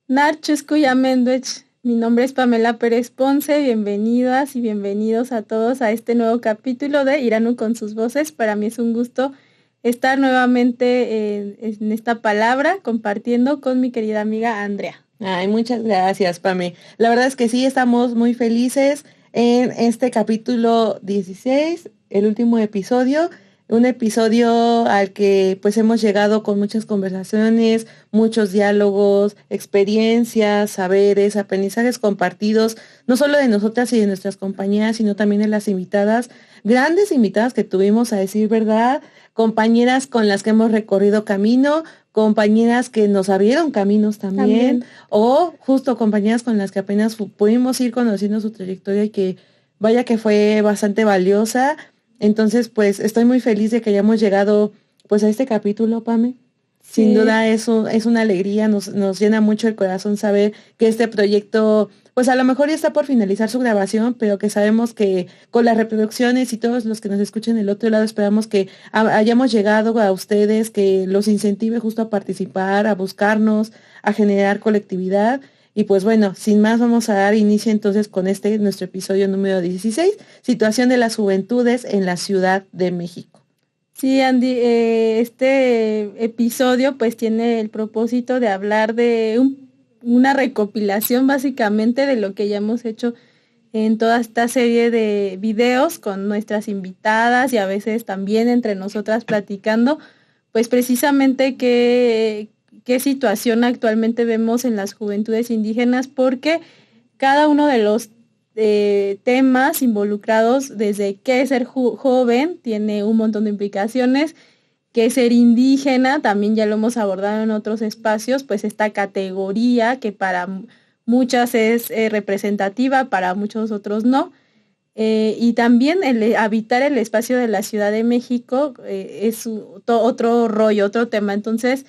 Narchuscuyamendwech. Mi nombre es Pamela Pérez Ponce. Bienvenidas y bienvenidos a todos a este nuevo capítulo de Iranu con sus voces. Para mí es un gusto estar nuevamente en esta palabra compartiendo con mi querida amiga Andrea. Ay, muchas gracias, Pame. La verdad es que sí, estamos muy felices en este capítulo 16, el último episodio, un episodio al que pues hemos llegado con muchas conversaciones, muchos diálogos, experiencias, saberes, aprendizajes compartidos, no solo de nosotras y de nuestras compañeras, sino también de las invitadas, grandes invitadas que tuvimos a decir verdad, compañeras con las que hemos recorrido camino, compañeras que nos abrieron caminos también, o justo compañeras con las que apenas pudimos ir conociendo su trayectoria y que vaya que fue bastante valiosa. Entonces, pues estoy muy feliz de que hayamos llegado pues a este capítulo, Pame. Sin duda es una alegría, nos llena mucho el corazón saber que este proyecto, pues a lo mejor ya está por finalizar su grabación, pero que sabemos que con las reproducciones y todos los que nos escuchen del otro lado, esperamos que hayamos llegado a ustedes, que los incentive justo a participar, a buscarnos, a generar colectividad. Y pues bueno, sin más vamos a dar inicio entonces con nuestro episodio número 16, situación de las juventudes en la Ciudad de México. Sí, Andy, este episodio pues tiene el propósito de hablar de una recopilación básicamente de lo que ya hemos hecho en toda esta serie de videos con nuestras invitadas y a veces también entre nosotras platicando, pues precisamente qué situación actualmente vemos en las juventudes indígenas, porque cada uno de los temas involucrados desde qué es ser joven tiene un montón de implicaciones, qué es ser indígena, también ya lo hemos abordado en otros espacios, pues esta categoría que para muchas es representativa, para muchos otros no. Y también habitar el espacio de la Ciudad de México es otro rollo, otro tema. Entonces,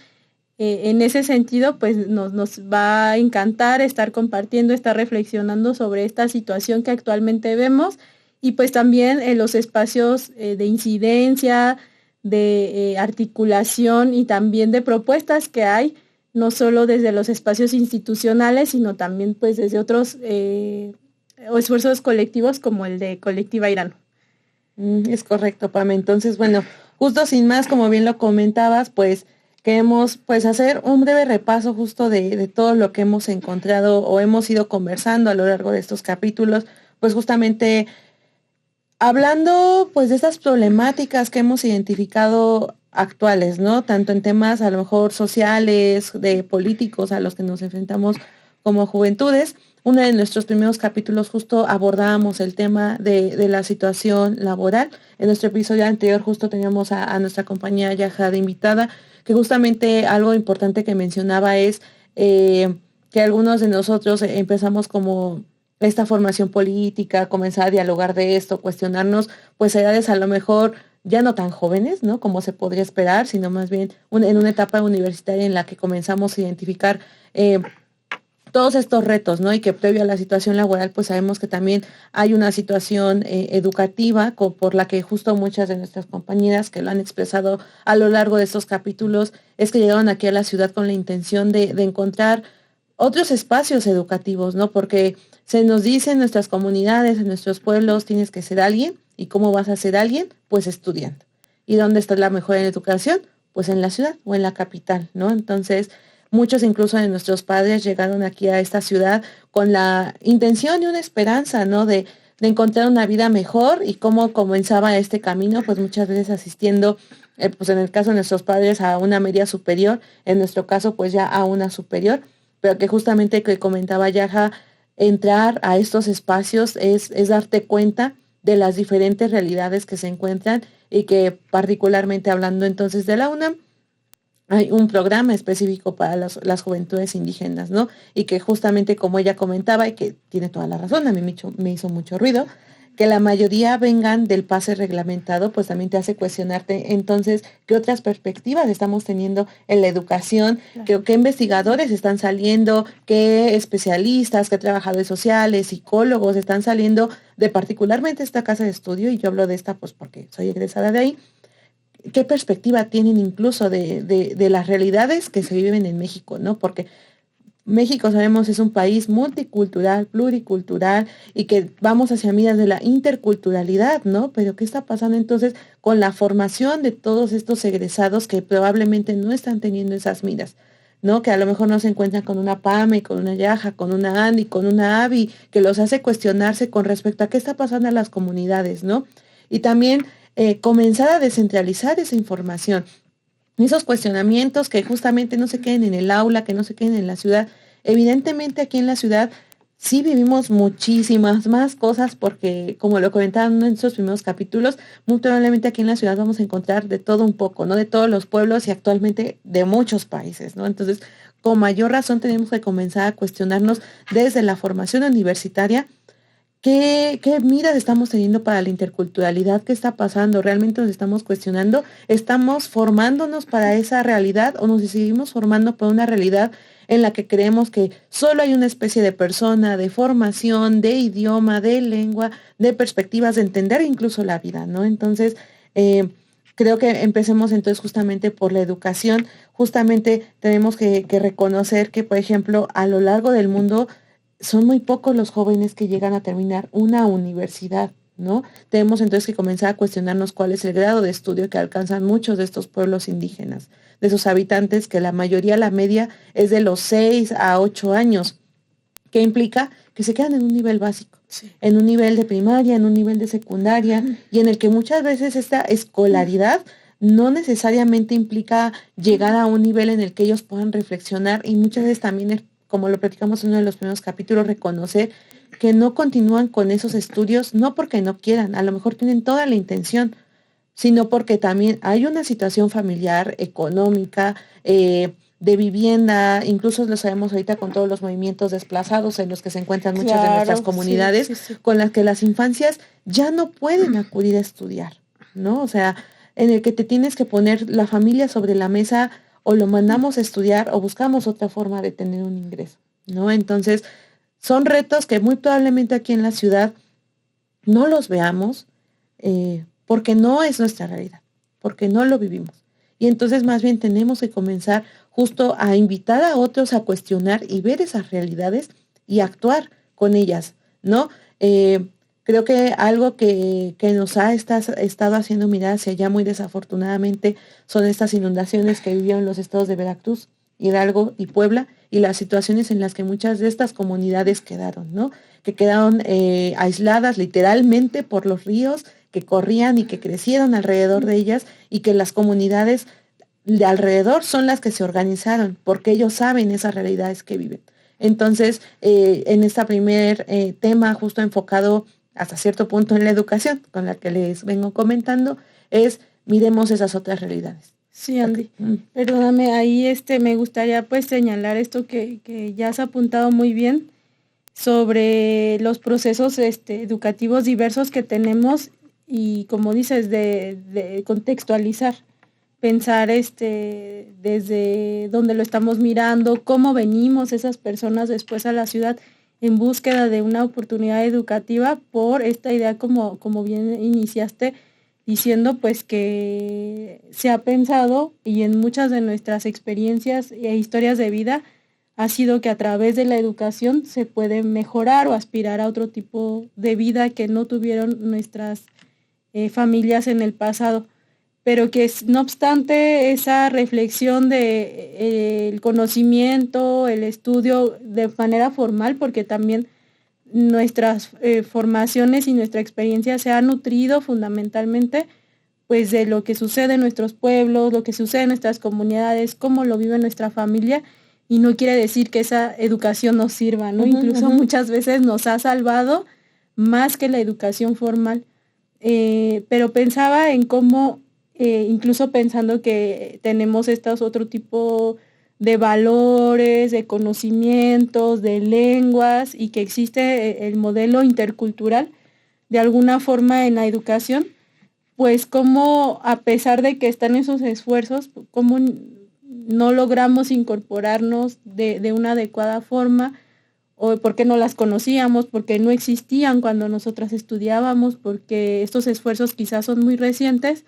en ese sentido, pues nos va a encantar estar compartiendo, estar reflexionando sobre esta situación que actualmente vemos y pues también en los espacios de incidencia, de articulación y también de propuestas que hay, no solo desde los espacios institucionales, sino también pues desde otros esfuerzos colectivos como el de Colectiva Irano. Es correcto, Pame. Entonces, bueno, justo sin más, como bien lo comentabas, pues queremos pues hacer un breve repaso justo de todo lo que hemos encontrado o hemos ido conversando a lo largo de estos capítulos, pues justamente hablando pues de estas problemáticas que hemos identificado actuales, ¿no? Tanto en temas a lo mejor sociales, de políticos a los que nos enfrentamos como juventudes. Uno de nuestros primeros capítulos justo abordábamos el tema de la situación laboral. En nuestro episodio anterior justo teníamos a nuestra compañera Yaja de invitada, que justamente algo importante que mencionaba es que algunos de nosotros empezamos como esta formación política, comenzar a dialogar de esto, cuestionarnos, pues edades a lo mejor ya no tan jóvenes, ¿no? Como se podría esperar, sino más bien en una etapa universitaria en la que comenzamos a identificar todos estos retos, ¿no? Y que previo a la situación laboral, pues sabemos que también hay una situación educativa por la que justo muchas de nuestras compañeras que lo han expresado a lo largo de estos capítulos es que llegaron aquí a la ciudad con la intención de encontrar otros espacios educativos, ¿no? Porque se nos dice en nuestras comunidades, en nuestros pueblos, tienes que ser alguien. ¿Y cómo vas a ser alguien? Pues estudiando. ¿Y dónde está la mejor educación? Pues en la ciudad o en la capital, ¿no? Entonces, muchos incluso de nuestros padres llegaron aquí a esta ciudad con la intención y una esperanza, ¿no? De encontrar una vida mejor y cómo comenzaba este camino, pues muchas veces asistiendo, pues en el caso de nuestros padres a una media superior, en nuestro caso pues ya a una superior, pero que justamente que comentaba Yaja, entrar a estos espacios es darte cuenta de las diferentes realidades que se encuentran y que particularmente hablando entonces de la UNAM, hay un programa específico para las juventudes indígenas, ¿no? Y que justamente como ella comentaba, y que tiene toda la razón, a mí me hizo mucho ruido, que la mayoría vengan del pase reglamentado, pues también te hace cuestionarte entonces qué otras perspectivas estamos teniendo en la educación, qué investigadores están saliendo, qué especialistas, qué trabajadores sociales, psicólogos están saliendo de particularmente esta casa de estudio, y yo hablo de esta pues porque soy egresada de ahí, qué perspectiva tienen incluso de las realidades que se viven en México, ¿no? Porque México, sabemos, es un país multicultural, pluricultural y que vamos hacia miras de la interculturalidad, ¿no? Pero ¿qué está pasando entonces con la formación de todos estos egresados que probablemente no están teniendo esas miras? ¿No? Que a lo mejor no se encuentran con una PAME, con una Yaja, con una Andy, con una AVI, que los hace cuestionarse con respecto a qué está pasando en las comunidades, ¿no? Y también comenzar a descentralizar esa información, esos cuestionamientos que justamente no se queden en el aula, que no se queden en la ciudad. Evidentemente aquí en la ciudad sí vivimos muchísimas más cosas porque, como lo comentaban en estos primeros capítulos, muy probablemente aquí en la ciudad vamos a encontrar de todo un poco, ¿no? De todos los pueblos y actualmente de muchos países, ¿no? Entonces, con mayor razón tenemos que comenzar a cuestionarnos desde la formación universitaria. ¿Qué miras estamos teniendo para la interculturalidad? ¿Qué está pasando? ¿Realmente nos estamos cuestionando? ¿Estamos formándonos para esa realidad o nos seguimos formando para una realidad en la que creemos que solo hay una especie de persona, de formación, de idioma, de lengua, de perspectivas, de entender incluso la vida, ¿no? Entonces, creo que empecemos entonces justamente por la educación. Justamente tenemos que reconocer que, por ejemplo, a lo largo del mundo, son muy pocos los jóvenes que llegan a terminar una universidad, ¿no? Tenemos entonces que comenzar a cuestionarnos cuál es el grado de estudio que alcanzan muchos de estos pueblos indígenas, de sus habitantes, que la mayoría, la media, es de los 6 a 8 años, que implica que se quedan en un nivel básico, sí, en un nivel de primaria, en un nivel de secundaria, y en el que muchas veces esta escolaridad no necesariamente implica llegar a un nivel en el que ellos puedan reflexionar, y muchas veces también, como lo platicamos en uno de los primeros capítulos, reconocer que no continúan con esos estudios, no porque no quieran, a lo mejor tienen toda la intención, sino porque también hay una situación familiar, económica, de vivienda, incluso lo sabemos ahorita con todos los movimientos desplazados en los que se encuentran muchas de nuestras comunidades, sí, sí, sí, con las que las infancias ya no pueden acudir a estudiar, ¿no? O sea, en el que te tienes que poner la familia sobre la mesa, o lo mandamos a estudiar o buscamos otra forma de tener un ingreso, ¿no? Entonces, son retos que muy probablemente aquí en la ciudad no los veamos porque no es nuestra realidad, porque no lo vivimos. Y entonces más bien tenemos que comenzar justo a invitar a otros a cuestionar y ver esas realidades y actuar con ellas, ¿no? Creo que algo que nos ha estado haciendo mirar hacia allá muy desafortunadamente son estas inundaciones que vivieron los estados de Veracruz, Hidalgo y Puebla, y las situaciones en las que muchas de estas comunidades quedaron, ¿no? Que quedaron aisladas literalmente por los ríos que corrían y que crecieron alrededor de ellas, y que las comunidades de alrededor son las que se organizaron porque ellos saben esas realidades que viven. Entonces, en este primer tema justo enfocado hasta cierto punto en la educación, con la que les vengo comentando, es miremos esas otras realidades. Sí, Andy, perdóname, ahí me gustaría pues señalar esto que ya has apuntado muy bien sobre los procesos educativos diversos que tenemos, y como dices, de contextualizar, pensar desde dónde lo estamos mirando, cómo venimos esas personas después a la ciudad en búsqueda de una oportunidad educativa por esta idea, como bien iniciaste diciendo, pues que se ha pensado, y en muchas de nuestras experiencias e historias de vida ha sido que a través de la educación se puede mejorar o aspirar a otro tipo de vida que no tuvieron nuestras familias en el pasado, pero que no obstante esa reflexión de el conocimiento, el estudio de manera formal, porque también nuestras formaciones y nuestra experiencia se ha nutrido fundamentalmente pues de lo que sucede en nuestros pueblos, lo que sucede en nuestras comunidades, cómo lo vive nuestra familia, y no quiere decir que esa educación nos sirva, ¿no? Incluso muchas veces nos ha salvado más que la educación formal. Pero pensaba en cómo, incluso pensando que tenemos estos otro tipo de valores, de conocimientos, de lenguas, y que existe el modelo intercultural de alguna forma en la educación, pues como a pesar de que están esos esfuerzos, como no logramos incorporarnos de una adecuada forma, o porque no las conocíamos, porque no existían cuando nosotras estudiábamos, porque estos esfuerzos quizás son muy recientes,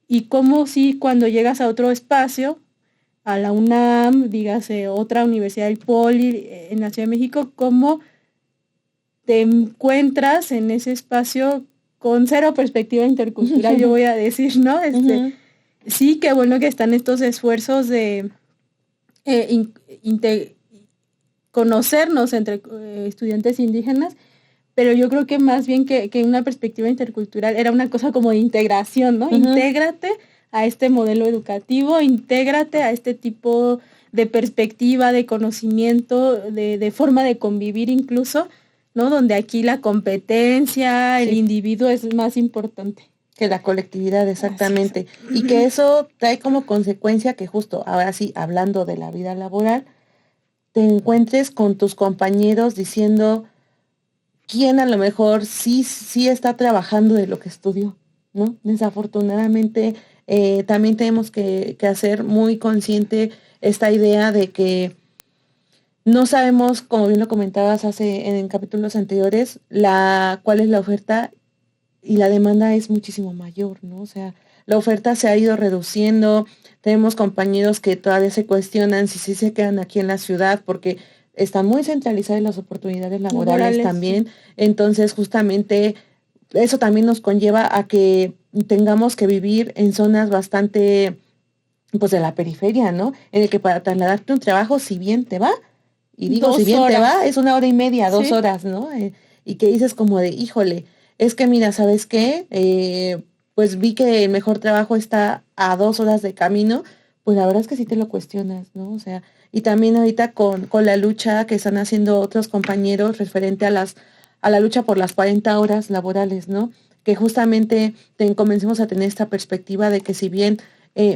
y como si cuando llegas a otro espacio, a la UNAM, dígase otra universidad del Poli en la Ciudad de México, cómo te encuentras en ese espacio con cero perspectiva intercultural, yo voy a decir, ¿no? Sí, qué bueno que están estos esfuerzos de conocernos entre estudiantes indígenas, pero yo creo que más bien que una perspectiva intercultural era una cosa como de integración, ¿no? Intégrate a este modelo educativo, intégrate a este tipo de perspectiva, de conocimiento, de forma de convivir incluso, ¿no? Donde aquí la competencia, el individuo es más importante. Que la colectividad, exactamente. Y que eso trae como consecuencia que justo, ahora sí, hablando de la vida laboral, te encuentres con tus compañeros diciendo quién a lo mejor sí está trabajando de lo que estudió, ¿no? Desafortunadamente, también tenemos que hacer muy consciente esta idea de que no sabemos, como bien lo comentabas en capítulos anteriores, cuál es la oferta y la demanda es muchísimo mayor, ¿no? O sea, la oferta se ha ido reduciendo, tenemos compañeros que todavía se cuestionan si se quedan aquí en la ciudad porque están muy centralizadas las oportunidades laborales también, entonces justamente eso también nos conlleva a que tengamos que vivir en zonas bastante, pues de la periferia, ¿no? En el que para trasladarte un trabajo, si bien te va, y digo, si bien te va, es 1 hora y media, 2 horas, ¿no? Y que dices como de, híjole, es que mira, ¿sabes qué? Pues vi que el mejor trabajo está a 2 horas de camino, pues la verdad es que sí te lo cuestionas, ¿no? O sea, y también ahorita con la lucha que están haciendo otros compañeros referente a la lucha por las 40 horas laborales, ¿no? Que justamente comencemos a tener esta perspectiva de que si bien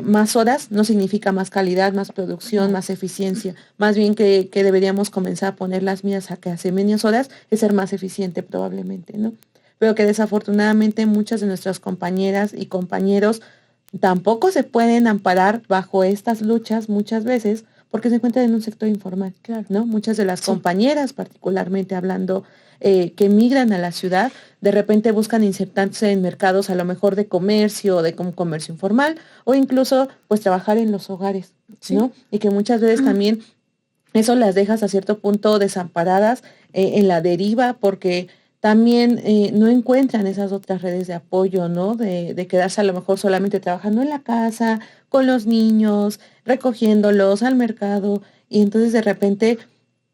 más horas no significa más calidad, más producción, más eficiencia. Más bien que deberíamos comenzar a poner las mías a que hace menos horas es ser más eficiente probablemente, ¿no? Pero que desafortunadamente muchas de nuestras compañeras y compañeros tampoco se pueden amparar bajo estas luchas muchas veces porque se encuentran en un sector informal, claro, ¿no? Muchas de las compañeras, particularmente hablando, que migran a la ciudad, de repente buscan insertarse en mercados a lo mejor de comercio, de como comercio informal, o incluso pues trabajar en los hogares, ¿no? Y que muchas veces también eso las dejas a cierto punto desamparadas en la deriva porque también no encuentran esas otras redes de apoyo, ¿no? De quedarse a lo mejor solamente trabajando en la casa, con los niños, recogiéndolos al mercado, y entonces de repente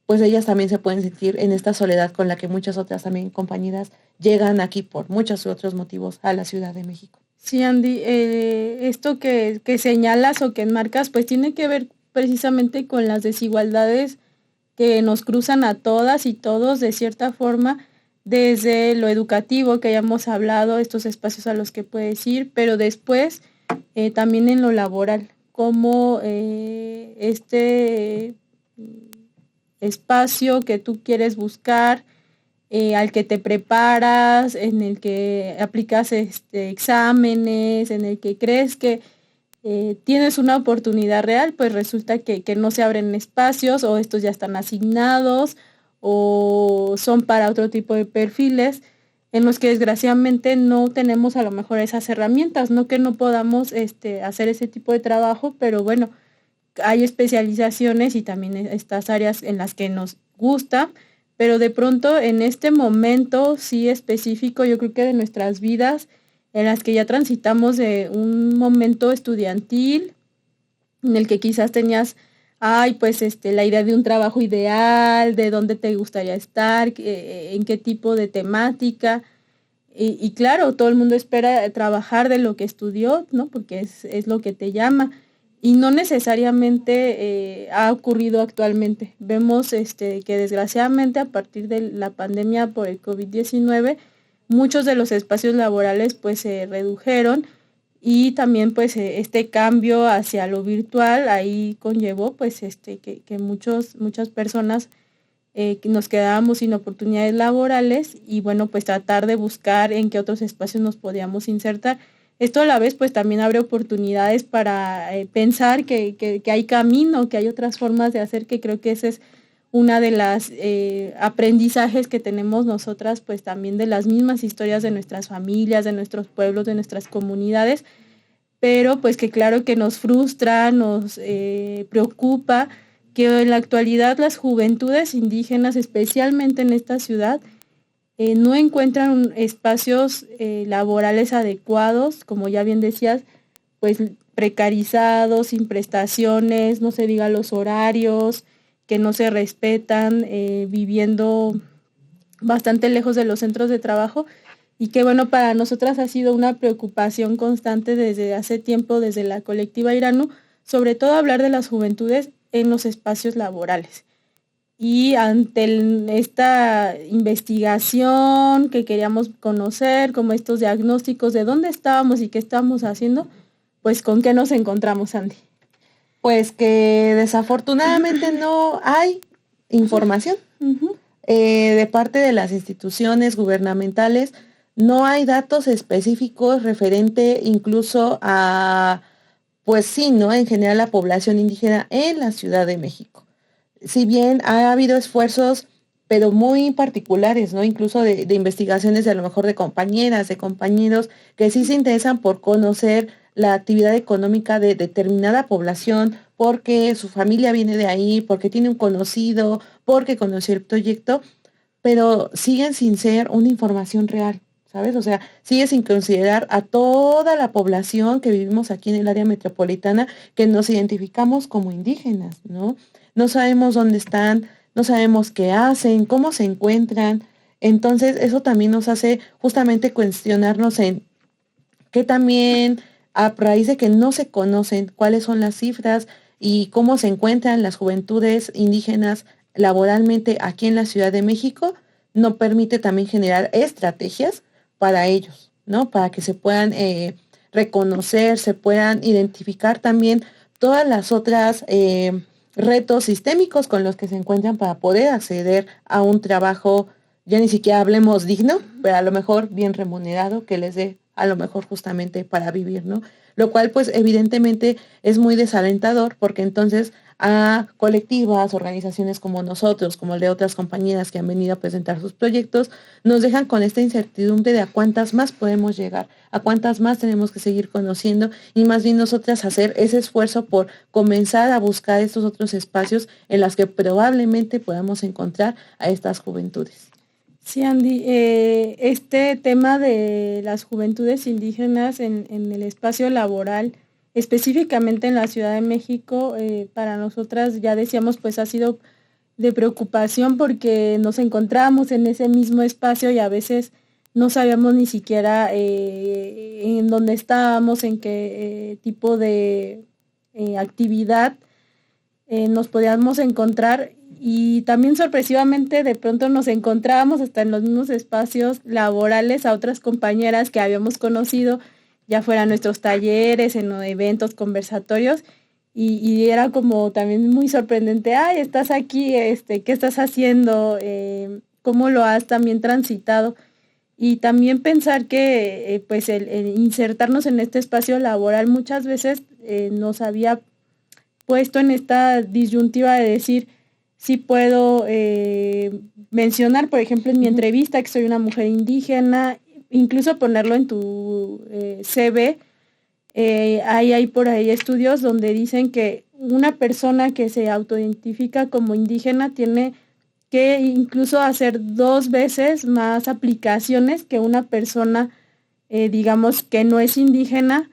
pues ellas también se pueden sentir en esta soledad con la que muchas otras también compañeras llegan aquí por muchos otros motivos a la Ciudad de México. Sí, Andy, esto que señalas o que enmarcas, pues tiene que ver precisamente con las desigualdades que nos cruzan a todas y todos de cierta forma, desde lo educativo que hayamos hablado, estos espacios a los que puedes ir, pero después también en lo laboral, como este espacio que tú quieres buscar, al que te preparas, en el que aplicas exámenes, en el que crees que tienes una oportunidad real, pues resulta que no se abren espacios o estos ya están asignados o son para otro tipo de perfiles en los que desgraciadamente no tenemos a lo mejor esas herramientas, no que no podamos hacer ese tipo de trabajo, pero bueno, hay especializaciones y también estas áreas en las que nos gusta, pero de pronto en este momento sí específico, yo creo que de nuestras vidas, en las que ya transitamos de un momento estudiantil, en el que quizás tenías, pues la idea de un trabajo ideal, de dónde te gustaría estar, en qué tipo de temática. Y claro, todo el mundo espera trabajar de lo que estudió, ¿no? Porque es lo que te llama. Y no necesariamente ha ocurrido actualmente. Vemos que desgraciadamente a partir de la pandemia por el COVID-19, muchos de los espacios laborales pues se redujeron y también pues este cambio hacia lo virtual ahí conllevó pues que muchas personas nos quedábamos sin oportunidades laborales y bueno pues tratar de buscar en qué otros espacios nos podíamos insertar. Esto a la vez pues también abre oportunidades para pensar que hay camino, que hay otras formas de hacer, que creo que ese es una de las aprendizajes que tenemos nosotras, pues también de las mismas historias de nuestras familias, de nuestros pueblos, de nuestras comunidades, pero pues que claro que nos frustra, nos preocupa que en la actualidad las juventudes indígenas, especialmente en esta ciudad, no encuentran espacios laborales adecuados, como ya bien decías, pues precarizados, sin prestaciones, no se diga los horarios, que no se respetan, viviendo bastante lejos de los centros de trabajo, y que bueno, para nosotras ha sido una preocupación constante desde hace tiempo, desde la colectiva Iranu, sobre todo hablar de las juventudes en los espacios laborales. Y ante esta investigación que queríamos conocer, como estos diagnósticos de dónde estábamos y qué estábamos haciendo, pues ¿con qué nos encontramos, Andy? Pues que desafortunadamente no hay información de parte de las instituciones gubernamentales, no hay datos específicos referente incluso a, pues sí, ¿no? En general la población indígena en la Ciudad de México. Si bien ha habido esfuerzos, pero muy particulares, ¿no? Incluso de investigaciones de a lo mejor de compañeras, de compañeros, que sí se interesan por conocer la actividad económica de determinada población, porque su familia viene de ahí, porque tiene un conocido, porque conoció el proyecto, pero siguen sin ser una información real, ¿sabes? O sea, sigue sin considerar a toda la población que vivimos aquí en el área metropolitana, que nos identificamos como indígenas, ¿no? No sabemos dónde están, no sabemos qué hacen, cómo se encuentran. Entonces, eso también nos hace justamente cuestionarnos en qué también, a raíz de que no se conocen cuáles son las cifras y cómo se encuentran las juventudes indígenas laboralmente aquí en la Ciudad de México, no permite también generar estrategias para ellos, ¿no? Para que se puedan reconocer, se puedan identificar también todas las otras retos sistémicos con los que se encuentran para poder acceder a un trabajo, ya ni siquiera hablemos digno, pero a lo mejor bien remunerado, que les dé a lo mejor justamente para vivir, ¿no? Lo cual pues evidentemente es muy desalentador, porque entonces a colectivas, organizaciones como nosotros, como el de otras compañeras que han venido a presentar sus proyectos, nos dejan con esta incertidumbre de a cuántas más podemos llegar, a cuántas más tenemos que seguir conociendo, y más bien nosotras hacer ese esfuerzo por comenzar a buscar estos otros espacios en los que probablemente podamos encontrar a estas juventudes. Sí, Andy, este tema de las juventudes indígenas en el espacio laboral, específicamente en la Ciudad de México, para nosotras, ya decíamos, pues ha sido de preocupación porque nos encontramos en ese mismo espacio y a veces no sabíamos ni siquiera en dónde estábamos, en qué tipo de actividad nos podíamos encontrar, y también sorpresivamente de pronto nos encontrábamos hasta en los mismos espacios laborales a otras compañeras que habíamos conocido, ya fueran nuestros talleres, en eventos, conversatorios, y era como también muy sorprendente. Ay, estás aquí, ¿qué estás haciendo? ¿Cómo lo has también transitado? Y también pensar que pues el insertarnos en este espacio laboral muchas veces nos había puesto en esta disyuntiva de decir, sí puedo mencionar, por ejemplo, en mi entrevista que soy una mujer indígena, incluso ponerlo en tu CV. Hay por ahí estudios donde dicen que una persona que se autoidentifica como indígena tiene que incluso hacer 2 veces más aplicaciones que una persona, digamos, que no es indígena,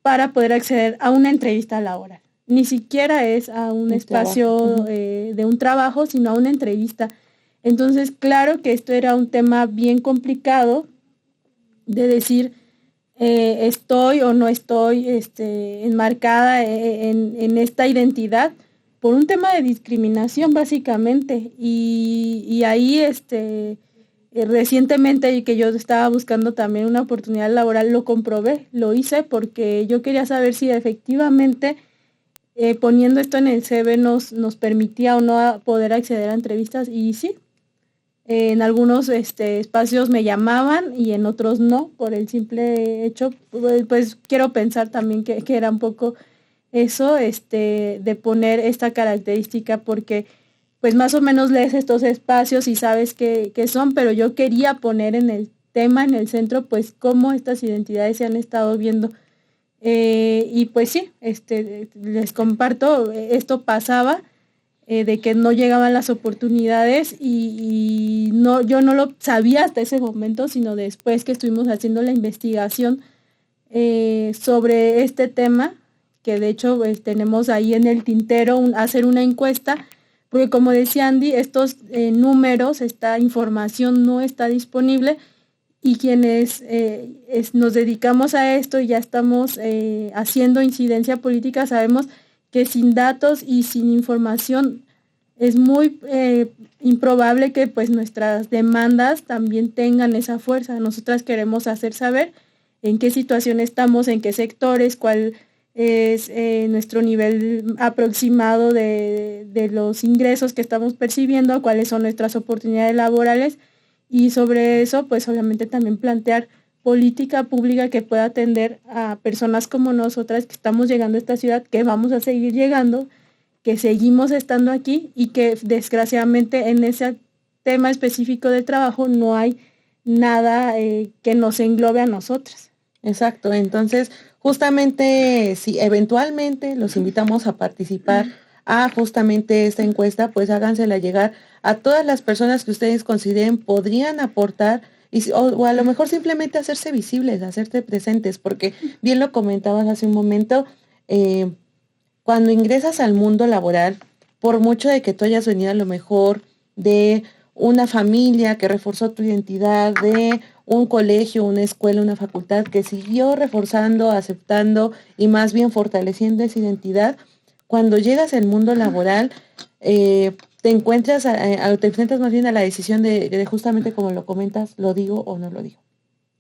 para poder acceder a una entrevista laboral. Ni siquiera es a un espacio de un trabajo, sino a una entrevista. Entonces, claro que esto era un tema bien complicado de decir, estoy o no estoy enmarcada en esta identidad por un tema de discriminación, básicamente. Y ahí, recientemente, que yo estaba buscando también una oportunidad laboral, lo comprobé, lo hice porque yo quería saber si efectivamente poniendo esto en el CV nos permitía o no poder acceder a entrevistas, y sí, en algunos espacios me llamaban y en otros no, por el simple hecho, pues quiero pensar también que era un poco eso, de poner esta característica, porque pues más o menos lees estos espacios y sabes qué son, pero yo quería poner en el tema, en el centro, pues cómo estas identidades se han estado viendo Y pues sí, les comparto, esto pasaba, de que no llegaban las oportunidades y no, yo no lo sabía hasta ese momento, sino después que estuvimos haciendo la investigación sobre este tema, que de hecho pues, tenemos ahí en el tintero hacer una encuesta, porque como decía Andy, estos números, esta información no está disponible y quienes nos dedicamos a esto y ya estamos haciendo incidencia política, sabemos que sin datos y sin información es muy improbable que pues nuestras demandas también tengan esa fuerza. Nosotras queremos hacer saber en qué situación estamos, en qué sectores, cuál es nuestro nivel aproximado de los ingresos que estamos percibiendo, cuáles son nuestras oportunidades laborales y sobre eso pues obviamente también plantear política pública que pueda atender a personas como nosotras que estamos llegando a esta ciudad, que vamos a seguir llegando, que seguimos estando aquí y que desgraciadamente en ese tema específico de trabajo no hay nada que nos englobe a nosotras. Exacto, entonces justamente si eventualmente los invitamos a participar a justamente esta encuesta, pues hágansela llegar a todas las personas que ustedes consideren podrían aportar o a lo mejor simplemente hacerse visibles, hacerse presentes, porque bien lo comentabas hace un momento, cuando ingresas al mundo laboral, por mucho de que tú hayas venido a lo mejor de una familia que reforzó tu identidad, de un colegio, una escuela, una facultad que siguió reforzando, aceptando y más bien fortaleciendo esa identidad, cuando llegas al mundo laboral, te enfrentas más bien a la decisión de justamente como lo comentas, lo digo o no lo digo,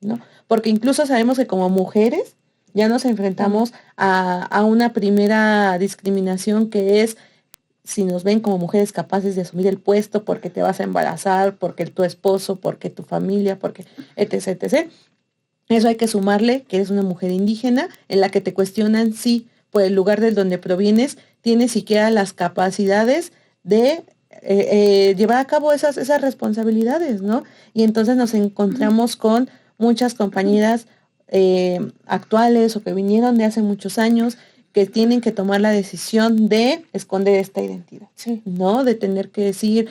¿no? Porque incluso sabemos que como mujeres ya nos enfrentamos a una primera discriminación que es si nos ven como mujeres capaces de asumir el puesto porque te vas a embarazar, porque tu esposo, porque tu familia, porque etc, etc. Eso hay que sumarle que eres una mujer indígena en la que te cuestionan si por el lugar del donde provienes tienes siquiera las capacidades de llevar a cabo esas responsabilidades, ¿no? Y entonces nos encontramos con muchas compañeras actuales o que vinieron de hace muchos años que tienen que tomar la decisión de esconder esta identidad, sí, ¿no? De tener que decir,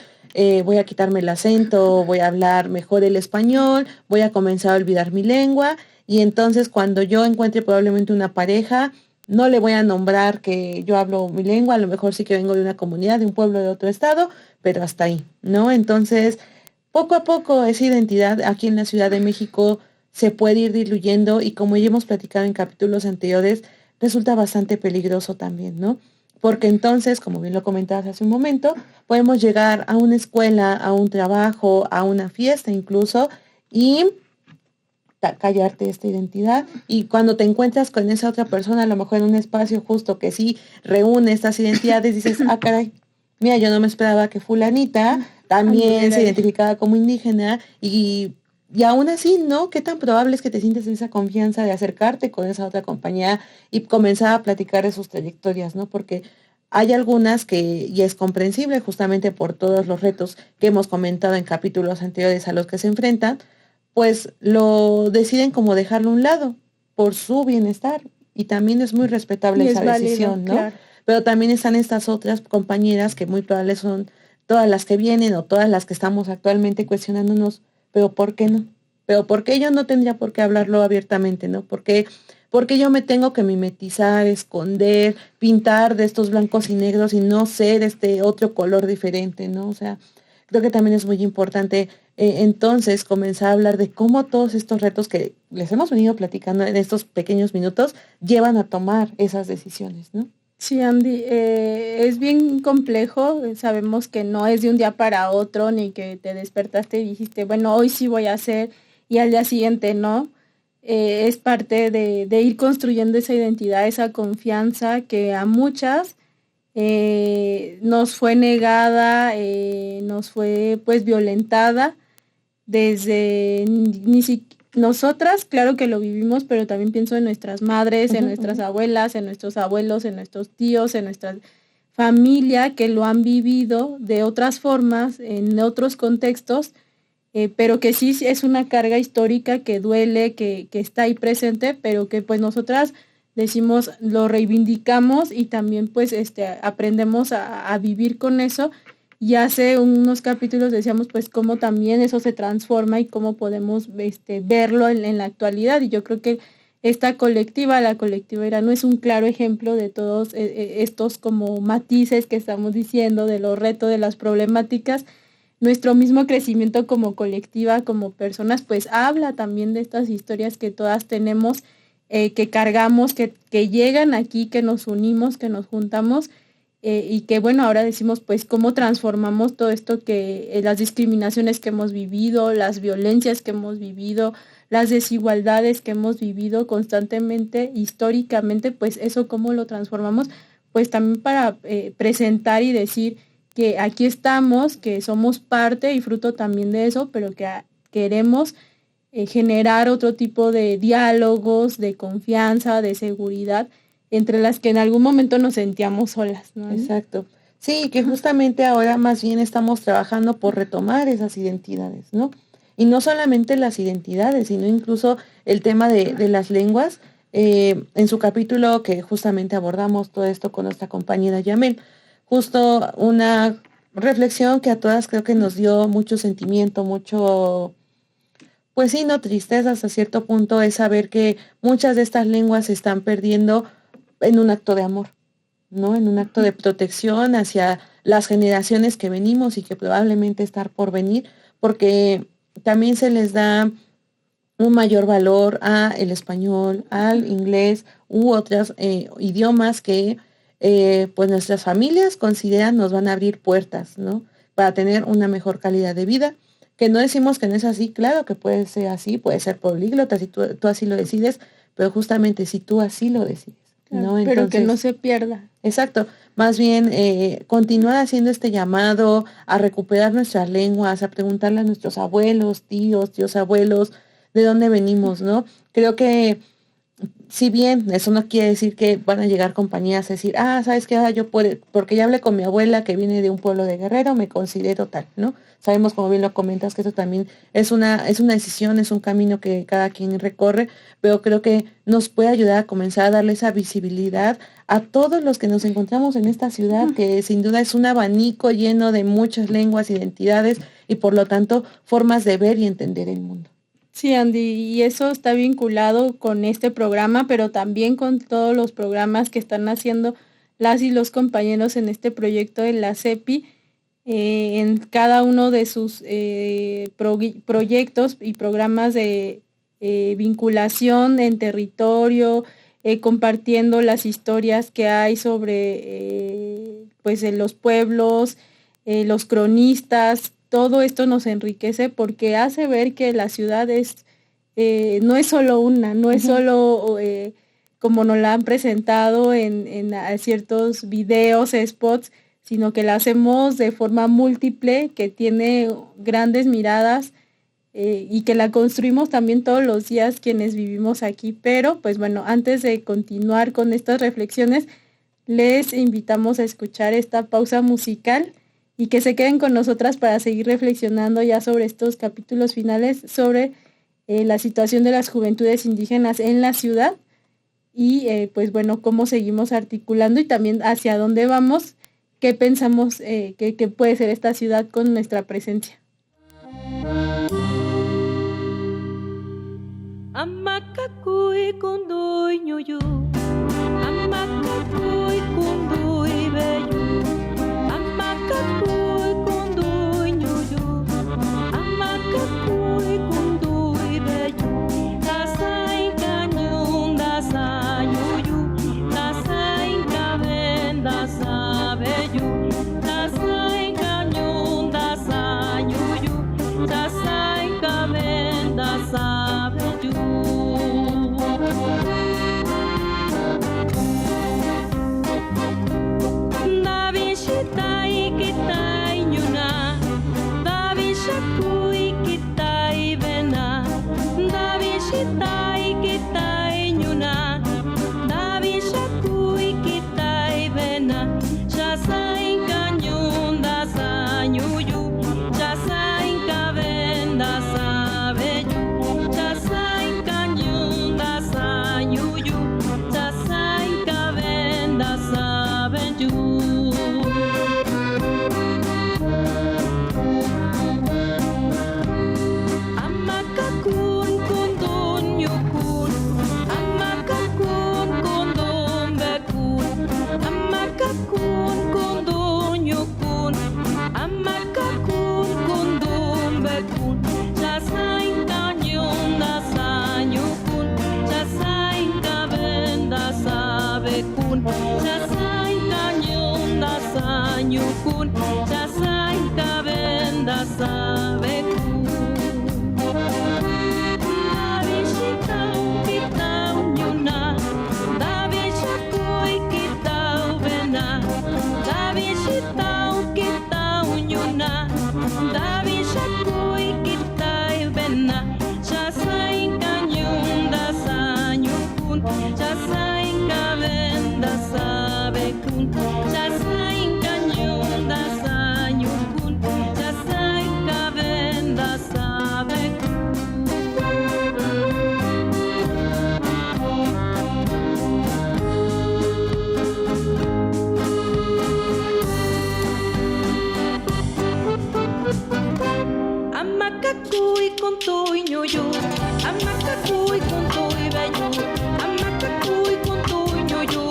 voy a quitarme el acento, voy a hablar mejor el español, voy a comenzar a olvidar mi lengua, y entonces cuando yo encuentre probablemente una pareja, no le voy a nombrar que yo hablo mi lengua, a lo mejor sí que vengo de una comunidad, de un pueblo de otro estado, pero hasta ahí, ¿no? Entonces, poco a poco esa identidad aquí en la Ciudad de México se puede ir diluyendo y como ya hemos platicado en capítulos anteriores, resulta bastante peligroso también, ¿no? Porque entonces, como bien lo comentabas hace un momento, podemos llegar a una escuela, a un trabajo, a una fiesta incluso, y callarte esta identidad. Y cuando te encuentras con esa otra persona, a lo mejor en un espacio justo que sí reúne estas identidades, dices, ah, caray, mira, yo no me esperaba que fulanita también se identificaba como indígena y aún así, ¿no? ¿Qué tan probable es que te sientes esa confianza de acercarte con esa otra compañía y comenzar a platicar de sus trayectorias, ¿no? Porque hay algunas que, y es comprensible justamente por todos los retos que hemos comentado en capítulos anteriores a los que se enfrentan, pues lo deciden como dejarlo a un lado por su bienestar. Y también es muy respetable esa decisión, ¿no? Claro. Pero también están estas otras compañeras que muy probables son todas las que vienen o todas las que estamos actualmente cuestionándonos, pero ¿por qué no? Pero ¿por qué yo no tendría por qué hablarlo abiertamente, no? Porque yo me tengo que mimetizar, esconder, pintar de estos blancos y negros y no ser este otro color diferente, ¿no? O sea, creo que también es muy importante entonces comenzar a hablar de cómo todos estos retos que les hemos venido platicando en estos pequeños minutos llevan a tomar esas decisiones, ¿no? Sí, Andy, es bien complejo, sabemos que no es de un día para otro, ni que te despertaste y dijiste, bueno, hoy sí voy a hacer, y al día siguiente no. Es parte de ir construyendo esa identidad, esa confianza que a muchas nos fue negada, nos fue pues violentada desde ni siquiera. Nosotras, claro que lo vivimos, pero también pienso en nuestras madres, en nuestras abuelas, en nuestros abuelos, en nuestros tíos, en nuestra familia, que lo han vivido de otras formas, en otros contextos, pero que sí es una carga histórica que duele, que está ahí presente, pero que pues nosotras decimos, lo reivindicamos y también pues aprendemos a vivir con eso. Y hace unos capítulos decíamos pues cómo también eso se transforma y cómo podemos verlo en la actualidad. Y yo creo que la colectiva Irano, es un claro ejemplo de todos estos como matices que estamos diciendo, de los retos, de las problemáticas. Nuestro mismo crecimiento como colectiva, como personas, pues habla también de estas historias que todas tenemos, que cargamos, que llegan aquí, que nos unimos, que nos juntamos, y que bueno, ahora decimos pues cómo transformamos todo esto, que las discriminaciones que hemos vivido, las violencias que hemos vivido, las desigualdades que hemos vivido constantemente, históricamente, pues eso cómo lo transformamos, pues también para presentar y decir que aquí estamos, que somos parte y fruto también de eso, pero que queremos generar otro tipo de diálogos, de confianza, de seguridad, entre las que en algún momento nos sentíamos solas, ¿no? Exacto. Sí, que justamente ahora más bien estamos trabajando por retomar esas identidades, ¿no? Y no solamente las identidades, sino incluso el tema de las lenguas. En su capítulo que justamente abordamos todo esto con nuestra compañera Yamel, justo una reflexión que a todas creo que nos dio mucho sentimiento, mucho, pues sí, no tristeza hasta cierto punto, es saber que muchas de estas lenguas se están perdiendo en un acto de amor, ¿no? En un acto de protección hacia las generaciones que venimos y que probablemente están por venir, porque también se les da un mayor valor a el español, al inglés u otros idiomas que pues nuestras familias consideran nos van a abrir puertas, ¿no? Para tener una mejor calidad de vida. Que no decimos que no es así, claro que puede ser así, puede ser políglota si tú así lo decides, pero justamente si tú así lo decides, ¿no? Entonces, pero que no se pierda. Exacto, más bien continuar haciendo este llamado a recuperar nuestras lenguas, a preguntarle a nuestros abuelos, tíos abuelos, de dónde venimos, ¿no? Creo que si bien eso no quiere decir que van a llegar compañías a decir, ¿sabes qué? Yo puedo, porque ya hablé con mi abuela que viene de un pueblo de Guerrero, me considero tal, ¿no? Sabemos, como bien lo comentas, que eso también es una decisión, es un camino que cada quien recorre, pero creo que nos puede ayudar a comenzar a darle esa visibilidad a todos los que nos encontramos en esta ciudad, que sin duda es un abanico lleno de muchas lenguas, identidades y por lo tanto formas de ver y entender el mundo. Sí, Andy, y eso está vinculado con este programa, pero también con todos los programas que están haciendo las y los compañeros en este proyecto de la CEPI, en cada uno de sus proyectos y programas de vinculación en territorio, compartiendo las historias que hay sobre pues en los pueblos, los cronistas. Todo esto nos enriquece porque hace ver que la ciudad no es solo una, no es solo como nos la han presentado en ciertos videos, spots, sino que la hacemos de forma múltiple, que tiene grandes miradas y que la construimos también todos los días quienes vivimos aquí. Pero, pues bueno, antes de continuar con estas reflexiones, les invitamos a escuchar esta pausa musical y que se queden con nosotras para seguir reflexionando ya sobre estos capítulos finales, sobre la situación de las juventudes indígenas en la ciudad y pues bueno, cómo seguimos articulando y también hacia dónde vamos, qué pensamos que puede ser esta ciudad con nuestra presencia. Amakakui kundui ñuyu, amakakui kundui beyu. Amakakui kundui ñuyu, amakakui kundui beyu. Dasai cañón, dasai ñuyu, dasai caben, dasai beyu. Dasai cañón, dasai ñuyu, dasai caben, dasai beyu. Just Amakakun kundonyukun, amakakun kundumbekun, chasain kanyunda sanyukun, chasain kabenda sabekun, chasain kanyunda sanyukun, chasain kabenda sabekun. Davishitau kitau nyuna, davishakui kitau bena, davishitau kitau nyuna, davishakui kitai bena, chasain kanyunda sanyukun, chasain kabenda sabekun, chasain kanyunda sanyukun, chasain kabenda sabekun. Amakakui con tu ñoyo, amakakui con tu bello, amakakui con tu ñoyo,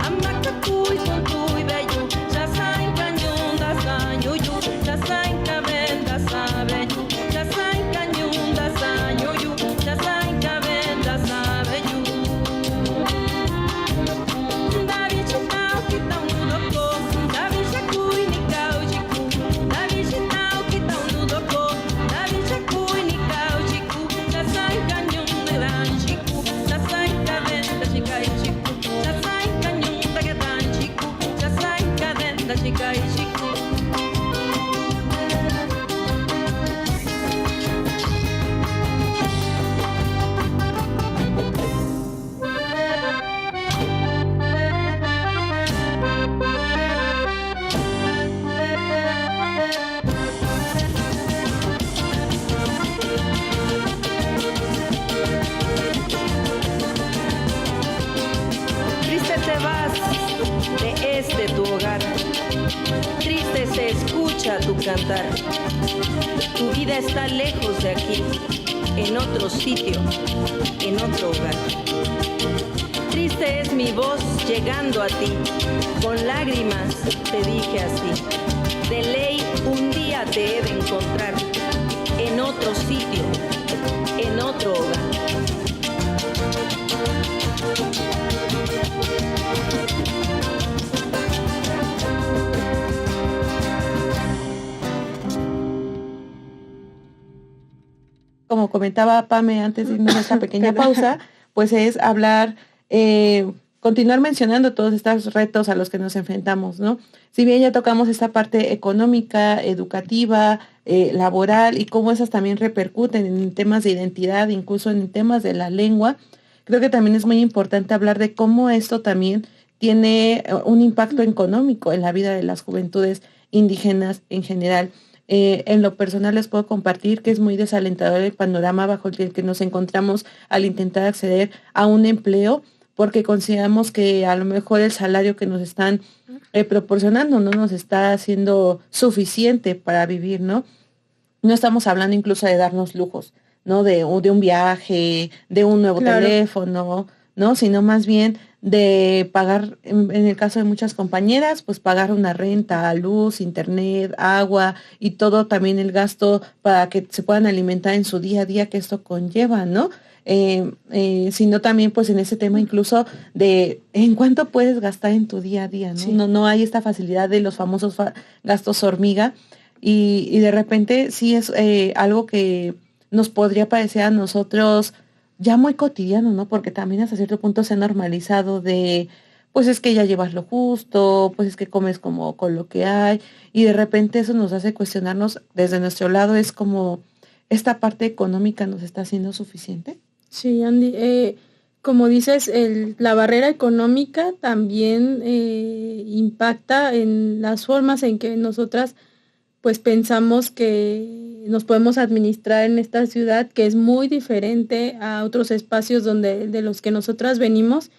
amakakui con tu bello, ya sain cañón da sañoyo, ya sain caben da sabello, ya sain cañón da sañoyo, ya sain caben da sabello. Davi chitao kitao nudoko, davi shakui ni kaujiku, davi chitao kitao nudoko, davi shakui ni kaujiku, ya sain cañón de ranjiku, ya sain caben da shikaijiku, ya sain cañón da gadanjiku, ya sain caben da shikaijiku. Triste te vas de tu hogar, triste se escucha tu cantar. Tu vida está lejos de aquí, en otro sitio, en otro hogar. Triste es mi voz llegando a ti, con lágrimas te dije así. De ley un día te he de encontrar, en otro sitio, en otro hogar. Como comentaba Pame antes de irnos a esta pequeña pausa, pues es hablar, continuar mencionando todos estos retos a los que nos enfrentamos, ¿no? Si bien ya tocamos esta parte económica, educativa, laboral y cómo esas también repercuten en temas de identidad, incluso en temas de la lengua, creo que también es muy importante hablar de cómo esto también tiene un impacto económico en la vida de las juventudes indígenas en general. En lo personal les puedo compartir que es muy desalentador el panorama bajo el que nos encontramos al intentar acceder a un empleo, porque consideramos que a lo mejor el salario que nos están proporcionando no nos está haciendo suficiente para vivir, ¿no? No estamos hablando incluso de darnos lujos, ¿no? De un viaje, de un nuevo teléfono, ¿no? Sino más bien de pagar, en el caso de muchas compañeras, pues pagar una renta, luz, internet, agua y todo también el gasto para que se puedan alimentar en su día a día que esto conlleva, ¿no? Sino también pues en ese tema incluso de en cuánto puedes gastar en tu día a día, ¿no? Sí. No hay esta facilidad de los famosos gastos hormiga y de repente sí es algo que nos podría parecer a nosotros ya muy cotidiano, ¿no? Porque también hasta cierto punto se ha normalizado de, pues es que ya llevas lo justo, pues es que comes como con lo que hay, y de repente eso nos hace cuestionarnos desde nuestro lado, es como, ¿esta parte económica nos está haciendo suficiente? Sí, Andy, como dices, la barrera económica también impacta en las formas en que nosotras pues pensamos que nos podemos administrar en esta ciudad, que es muy diferente a otros espacios de los que nosotras venimos.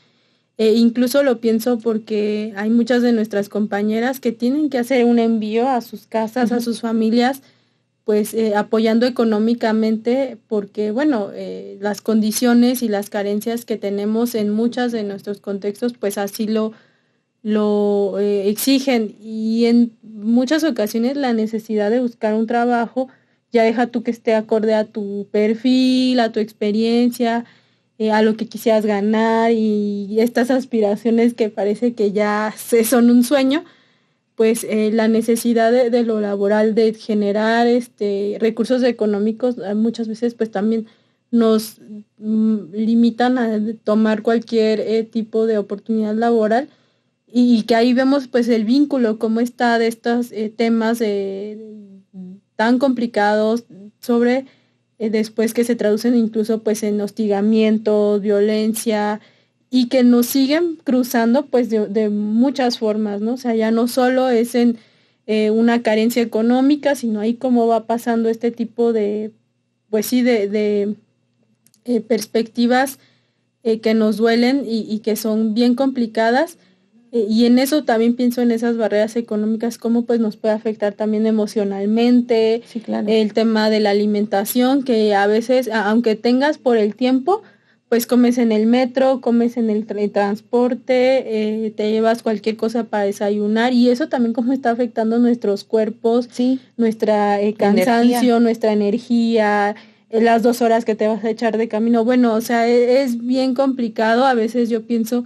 Incluso lo pienso porque hay muchas de nuestras compañeras que tienen que hacer un envío a sus casas, a sus familias, pues apoyando económicamente, porque bueno, las condiciones y las carencias que tenemos en muchos de nuestros contextos, pues así lo lo exigen, y en muchas ocasiones la necesidad de buscar un trabajo, ya deja tú que esté acorde a tu perfil, a tu experiencia, a lo que quisieras ganar, y estas aspiraciones que parece que ya son un sueño, pues la necesidad de lo laboral, de generar recursos económicos, muchas veces pues también nos limitan a tomar cualquier tipo de oportunidad laboral, y que ahí vemos pues el vínculo, cómo está de estos temas tan complicados sobre después que se traducen incluso pues en hostigamiento, violencia, y que nos siguen cruzando pues de muchas formas, ¿no? O sea, ya no solo es en una carencia económica, sino ahí cómo va pasando este tipo de, pues sí, de perspectivas que nos duelen, y que son bien complicadas. Y en eso también pienso en esas barreras económicas, cómo pues nos puede afectar también emocionalmente, Sí, claro. el tema de la alimentación, que a veces, aunque tengas por el tiempo, pues comes en el metro, comes en el transporte, te llevas cualquier cosa para desayunar, y eso también cómo está afectando nuestros cuerpos, Sí, nuestra cansancio, nuestra energía, las 2 horas que te vas a echar de camino. Bueno, o sea, es bien complicado. A veces yo pienso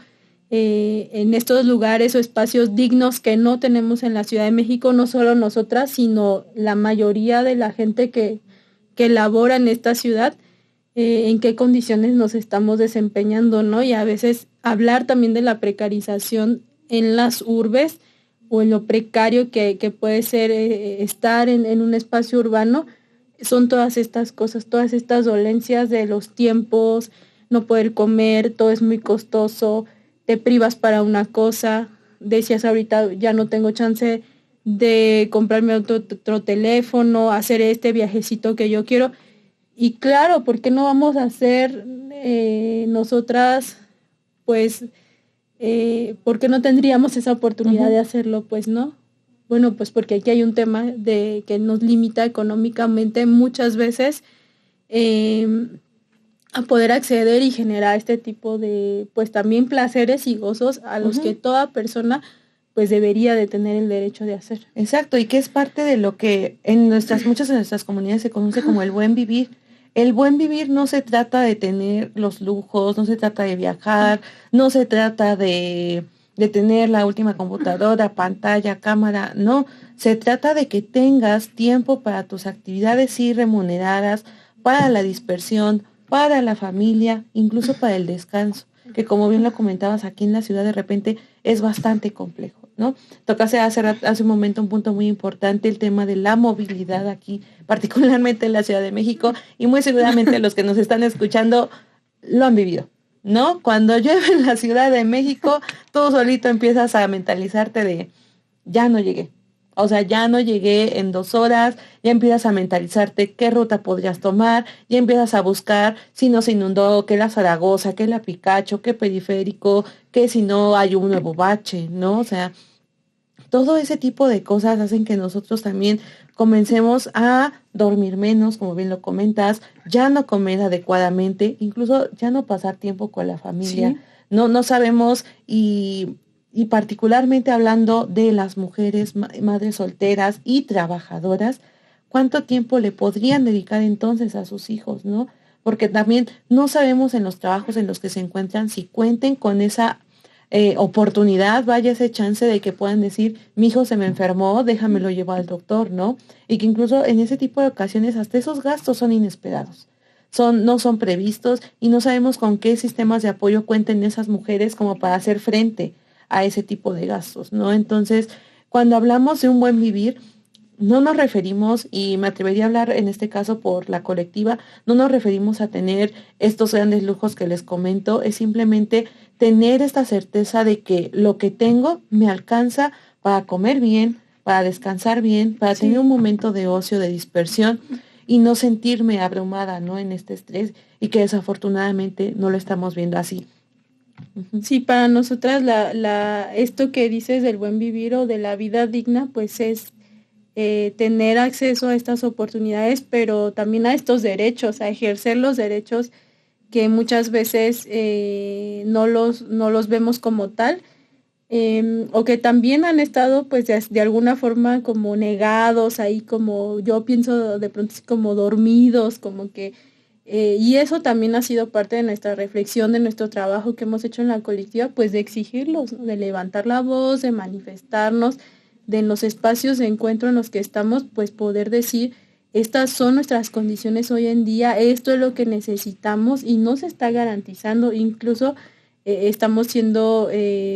en estos lugares o espacios dignos que no tenemos en la Ciudad de México, no solo nosotras, sino la mayoría de la gente que labora en esta ciudad, en qué condiciones nos estamos desempeñando, ¿no? Y a veces hablar también de la precarización en las urbes, o en lo precario que puede ser estar en un espacio urbano, son todas estas cosas, todas estas dolencias de los tiempos, no poder comer, todo es muy costoso, te privas para una cosa, decías ahorita, ya no tengo chance de comprarme otro teléfono, hacer este viajecito que yo quiero. Y claro, ¿por qué no vamos a hacer nosotras, pues, por qué no tendríamos esa oportunidad de hacerlo? Pues no. Bueno, pues porque aquí hay un tema de que nos limita económicamente muchas veces a poder acceder y generar este tipo de, pues también placeres y gozos a los que toda persona pues debería de tener el derecho de hacer. Exacto, y que es parte de lo que en muchas de nuestras comunidades se conoce como el buen vivir. El buen vivir no se trata de tener los lujos, no se trata de viajar, no se trata de tener la última computadora, pantalla, cámara, no. Se trata de que tengas tiempo para tus actividades sí remuneradas, para la dispersión, para la familia, incluso para el descanso, que como bien lo comentabas, aquí en la ciudad de repente es bastante complejo, ¿no? Tocaste hace un momento un punto muy importante, el tema de la movilidad aquí, particularmente en la Ciudad de México, y muy seguramente los que nos están escuchando lo han vivido, ¿no? Cuando llueve en la Ciudad de México, tú solito empiezas a mentalizarte de, ya no llegué. O sea, ya no llegué en 2 horas, ya empiezas a mentalizarte qué ruta podrías tomar, ya empiezas a buscar si no se inundó, qué la Zaragoza, qué la Picacho, qué periférico, qué si no hay un nuevo bache, ¿no? O sea, todo ese tipo de cosas hacen que nosotros también comencemos a dormir menos, como bien lo comentas, ya no comer adecuadamente, incluso ya no pasar tiempo con la familia. Sí. No sabemos y particularmente hablando de las mujeres, madres solteras y trabajadoras, ¿cuánto tiempo le podrían dedicar entonces a sus hijos, no? Porque también no sabemos en los trabajos en los que se encuentran si cuenten con esa oportunidad, vaya ese chance de que puedan decir, mi hijo se me enfermó, déjamelo llevar al doctor, ¿no? Y que incluso en ese tipo de ocasiones hasta esos gastos son inesperados. No son previstos y no sabemos con qué sistemas de apoyo cuenten esas mujeres como para hacer frente a ese tipo de gastos, ¿no? Entonces, cuando hablamos de un buen vivir, no nos referimos, y me atrevería a hablar en este caso por la colectiva, no nos referimos a tener estos grandes lujos que les comento, es simplemente tener esta certeza de que lo que tengo me alcanza para comer bien, para descansar bien, para tener un momento de ocio, de dispersión y no sentirme abrumada, ¿no? En este estrés, y que desafortunadamente no lo estamos viendo así. Sí, para nosotras esto que dices del buen vivir o de la vida digna, pues es tener acceso a estas oportunidades, pero también a estos derechos, a ejercer los derechos que muchas veces no los vemos como tal, o que también han estado pues de alguna forma como negados ahí, como yo pienso de pronto así como dormidos, como que y eso también ha sido parte de nuestra reflexión, de nuestro trabajo que hemos hecho en la colectiva, pues de exigirlos, ¿no? De levantar la voz, de manifestarnos, de en los espacios de encuentro en los que estamos, pues poder decir, estas son nuestras condiciones hoy en día, esto es lo que necesitamos y no se está garantizando, incluso estamos siendo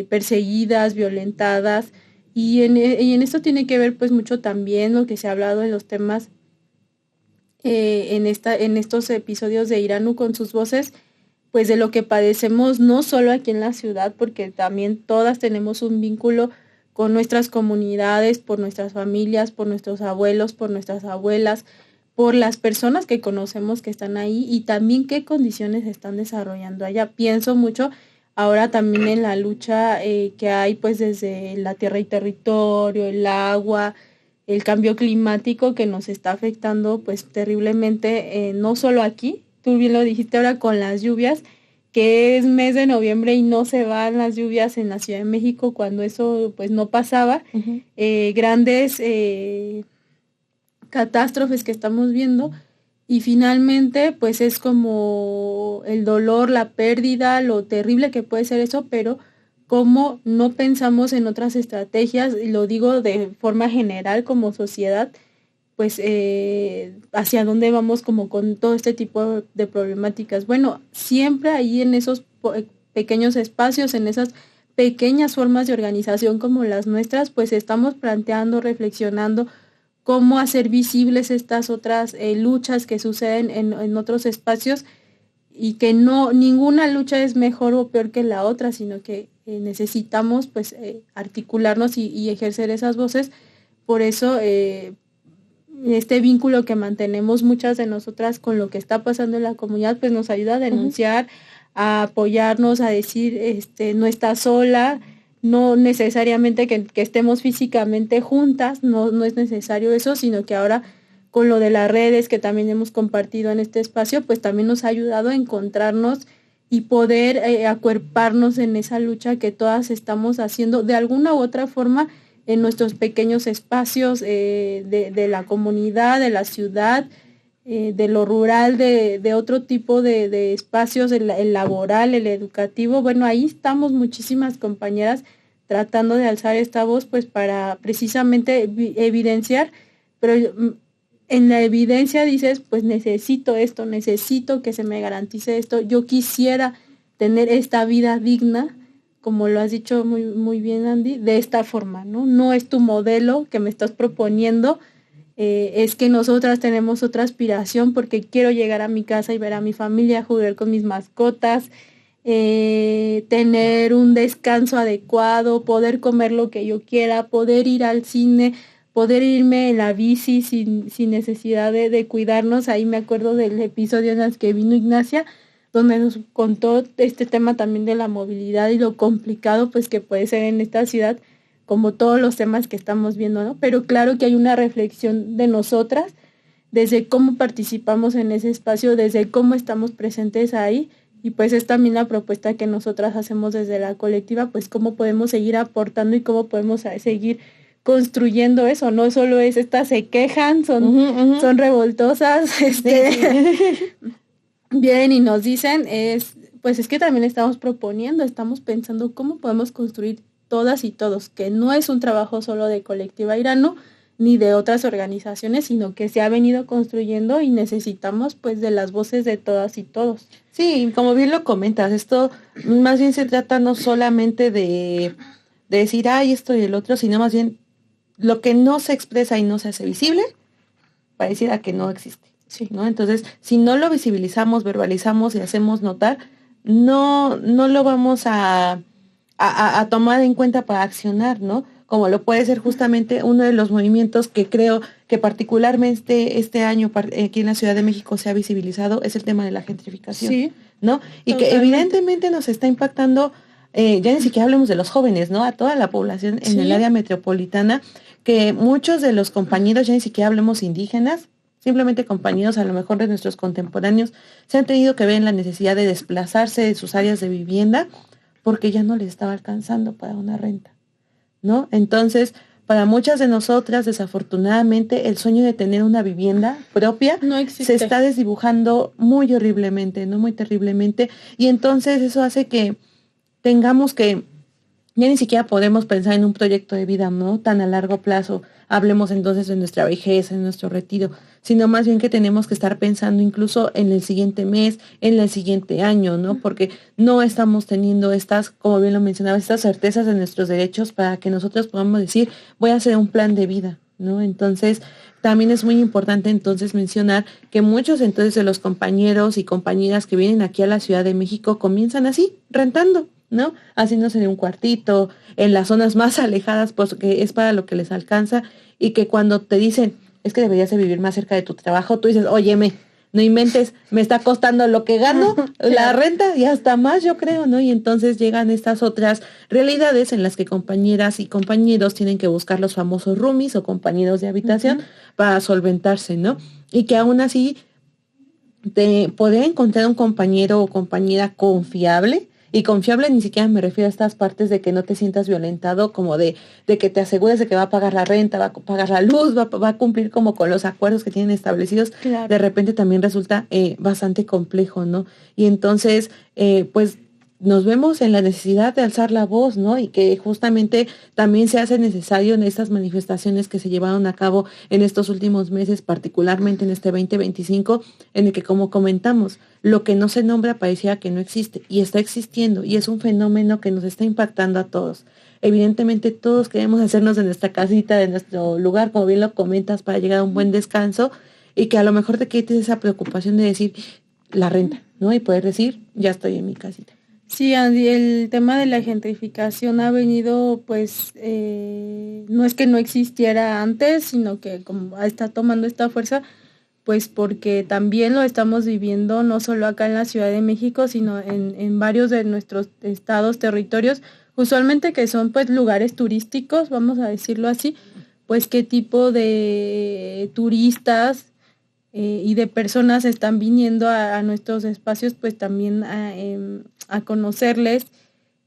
perseguidas, violentadas, y en esto tiene que ver pues mucho también lo que se ha hablado en los temas en estos episodios de Iranu con sus voces, pues de lo que padecemos no solo aquí en la ciudad, porque también todas tenemos un vínculo con nuestras comunidades, por nuestras familias, por nuestros abuelos, por nuestras abuelas, por las personas que conocemos que están ahí y también qué condiciones están desarrollando allá. Pienso mucho ahora también en la lucha que hay pues desde la tierra y territorio, el agua, el cambio climático que nos está afectando pues terriblemente, no solo aquí, tú bien lo dijiste ahora con las lluvias, que es mes de noviembre y no se van las lluvias en la Ciudad de México cuando eso pues no pasaba, Uh-huh. grandes catástrofes que estamos viendo y finalmente pues es como el dolor, la pérdida, lo terrible que puede ser eso, pero cómo no pensamos en otras estrategias, y lo digo de forma general como sociedad, pues hacia dónde vamos como con todo este tipo de problemáticas. Bueno, siempre ahí en esos pequeños espacios, en esas pequeñas formas de organización como las nuestras, pues estamos planteando, reflexionando cómo hacer visibles estas otras luchas que suceden en otros espacios y que no, ninguna lucha es mejor o peor que la otra, sino que necesitamos pues articularnos y ejercer esas voces. Por eso este vínculo que mantenemos muchas de nosotras con lo que está pasando en la comunidad, pues nos ayuda a denunciar, a apoyarnos, a decir, no estás sola, no necesariamente que estemos físicamente juntas, no es necesario eso, sino que ahora con lo de las redes que también hemos compartido en este espacio, pues también nos ha ayudado a encontrarnos y poder acuerparnos en esa lucha que todas estamos haciendo de alguna u otra forma en nuestros pequeños espacios de la comunidad, de la ciudad, de lo rural, de otro tipo de espacios, el laboral, el educativo. Bueno, ahí estamos muchísimas compañeras tratando de alzar esta voz, pues para precisamente evidenciar, pero en la evidencia dices, pues necesito esto, necesito que se me garantice esto, yo quisiera tener esta vida digna, como lo has dicho muy, muy bien, Andy, de esta forma, ¿no? No es tu modelo que me estás proponiendo, es que nosotras tenemos otra aspiración porque quiero llegar a mi casa y ver a mi familia, jugar con mis mascotas, tener un descanso adecuado, poder comer lo que yo quiera, poder ir al cine, poder irme en la bici sin necesidad de cuidarnos. Ahí me acuerdo del episodio en el que vino Ignacia, donde nos contó este tema también de la movilidad y lo complicado pues que puede ser en esta ciudad, como todos los temas que estamos viendo, ¿no? Pero claro que hay una reflexión de nosotras, desde cómo participamos en ese espacio, desde cómo estamos presentes ahí, y pues es también la propuesta que nosotras hacemos desde la colectiva, pues cómo podemos seguir aportando y cómo podemos seguir construyendo eso, no solo es estas se quejan, son revoltosas, vienen y nos dicen, pues es que también estamos proponiendo, estamos pensando cómo podemos construir todas y todos, que no es un trabajo solo de Colectiva Iranu, ni de otras organizaciones, sino que se ha venido construyendo y necesitamos pues de las voces de todas y todos. Sí, como bien lo comentas, esto más bien se trata no solamente de decir, ay, esto y el otro, sino más bien lo que no se expresa y no se hace visible, pareciera que no existe. Sí. ¿No? Entonces, si no lo visibilizamos, verbalizamos y hacemos notar, no lo vamos a tomar en cuenta para accionar, ¿no? Como lo puede ser justamente uno de los movimientos que creo que particularmente este año aquí en la Ciudad de México se ha visibilizado, es el tema de la gentrificación, Sí, ¿no? Y totalmente. Que evidentemente nos está impactando, ya ni siquiera hablemos de los jóvenes, ¿no? A toda la población en el área metropolitana, que muchos de los compañeros, ya ni siquiera hablemos indígenas, simplemente compañeros a lo mejor de nuestros contemporáneos, se han tenido que ver en la necesidad de desplazarse de sus áreas de vivienda porque ya no les estaba alcanzando para una renta, ¿no? Entonces, para muchas de nosotras, desafortunadamente, el sueño de tener una vivienda propia No se existe. está desdibujando muy horriblemente, ¿no? Muy terriblemente. Y entonces eso hace que tengamos que, ya ni siquiera podemos pensar en un proyecto de vida, ¿no? Tan a largo plazo. Hablemos entonces de nuestra vejez, en nuestro retiro, sino más bien que tenemos que estar pensando incluso en el siguiente mes, en el siguiente año, ¿no? Porque no estamos teniendo estas, como bien lo mencionaba, estas certezas de nuestros derechos para que nosotros podamos decir, voy a hacer un plan de vida, ¿no? Entonces, también es muy importante entonces mencionar que muchos entonces de los compañeros y compañeras que vienen aquí a la Ciudad de México comienzan así, rentando, ¿no? Haciéndose de un cuartito, en las zonas más alejadas, pues que es para lo que les alcanza, y que cuando te dicen, es que deberías de vivir más cerca de tu trabajo, tú dices, óyeme, no inventes, me está costando lo que gano, la renta y hasta más, yo creo, ¿no? Y entonces llegan estas otras realidades en las que compañeras y compañeros tienen que buscar los famosos roomies o compañeros de habitación para solventarse, ¿no? Y que aún así de poder encontrar un compañero o compañera confiable, y confiable ni siquiera me refiero a estas partes de que no te sientas violentado, como de que te asegures de que va a pagar la renta, va a pagar la luz, va a cumplir como con los acuerdos que tienen establecidos, Claro. de repente también resulta bastante complejo, ¿no? Y entonces, pues nos vemos en la necesidad de alzar la voz, ¿no? Y que justamente también se hace necesario en estas manifestaciones que se llevaron a cabo en estos últimos meses, particularmente en este 2025, en el que, como comentamos, lo que no se nombra parecía que no existe y está existiendo y es un fenómeno que nos está impactando a todos. Evidentemente todos queremos hacernos de nuestra casita, de nuestro lugar, como bien lo comentas, para llegar a un buen descanso y que a lo mejor te quites esa preocupación de decir la renta, ¿no? Y poder decir, ya estoy en mi casita. Sí, Andy, el tema de la gentrificación ha venido, pues, no es que no existiera antes, sino que como está tomando esta fuerza, pues porque también lo estamos viviendo no solo acá en la Ciudad de México, sino en varios de nuestros estados, territorios, usualmente que son pues lugares turísticos, vamos a decirlo así, pues qué tipo de turistas y de personas están viniendo a nuestros espacios, pues también a conocerles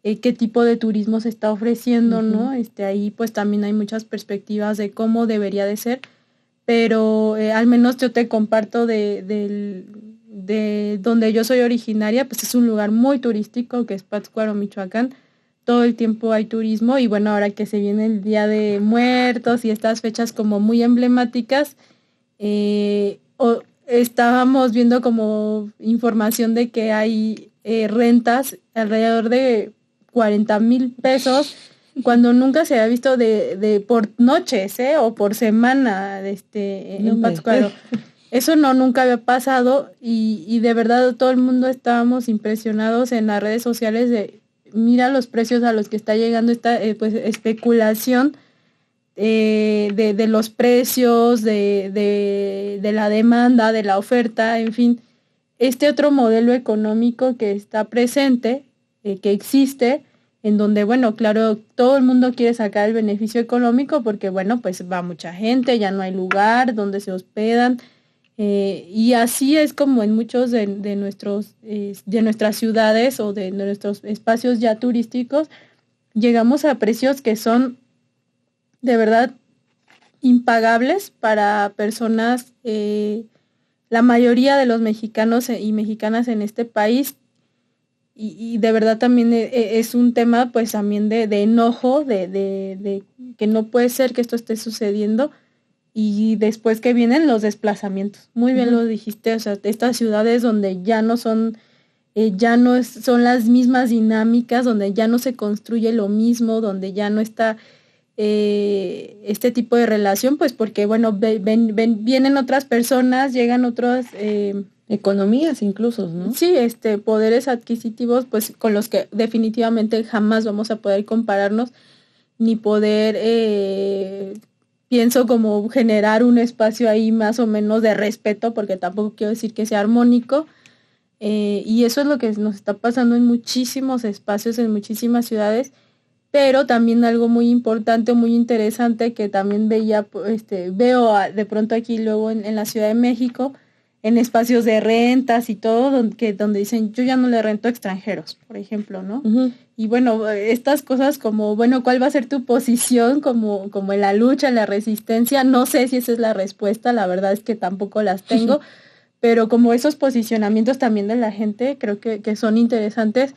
qué tipo de turismo se está ofreciendo, ¿no? Ahí pues también hay muchas perspectivas de cómo debería de ser, pero al menos yo te comparto de donde yo soy originaria, pues es un lugar muy turístico que es Pátzcuaro, Michoacán. Todo el tiempo hay turismo y bueno, ahora que se viene el Día de Muertos y estas fechas como muy emblemáticas, estábamos viendo como información de que hay rentas alrededor de 40,000 pesos cuando nunca se había visto de por noches, o por semana en Pátzcuaro. Eso nunca había pasado y de verdad todo el mundo estábamos impresionados en las redes sociales de mira los precios a los que está llegando esta pues especulación de los precios, de la demanda, de la oferta, en fin, este otro modelo económico que está presente, que existe, en donde, bueno, claro, todo el mundo quiere sacar el beneficio económico porque, bueno, pues va mucha gente, ya no hay lugar donde se hospedan, y así es como en muchos de nuestras ciudades o de nuestros espacios ya turísticos, llegamos a precios que son de verdad impagables para personas, la mayoría de los mexicanos y mexicanas en este país, y de verdad también es un tema pues también de enojo, de que no puede ser que esto esté sucediendo, y después que vienen los desplazamientos. Muy bien lo dijiste, o sea, estas ciudades donde ya no son, son las mismas dinámicas, donde ya no se construye lo mismo, donde ya no está este tipo de relación, pues porque bueno, vienen otras personas, llegan otras economías incluso, ¿no? Sí, poderes adquisitivos, pues con los que definitivamente jamás vamos a poder compararnos, ni poder, pienso como generar un espacio ahí más o menos de respeto, porque tampoco quiero decir que sea armónico, y eso es lo que nos está pasando en muchísimos espacios, en muchísimas ciudades. Pero también algo muy importante, muy interesante que también veo de pronto aquí luego en la Ciudad de México, en espacios de rentas y todo, donde dicen, yo ya no le rento a extranjeros, por ejemplo, ¿no? Ujú. Y bueno, estas cosas como, bueno, ¿cuál va a ser tu posición como en la lucha, en la resistencia? No sé si esa es la respuesta, la verdad es que tampoco las tengo, pero como esos posicionamientos también de la gente creo que son interesantes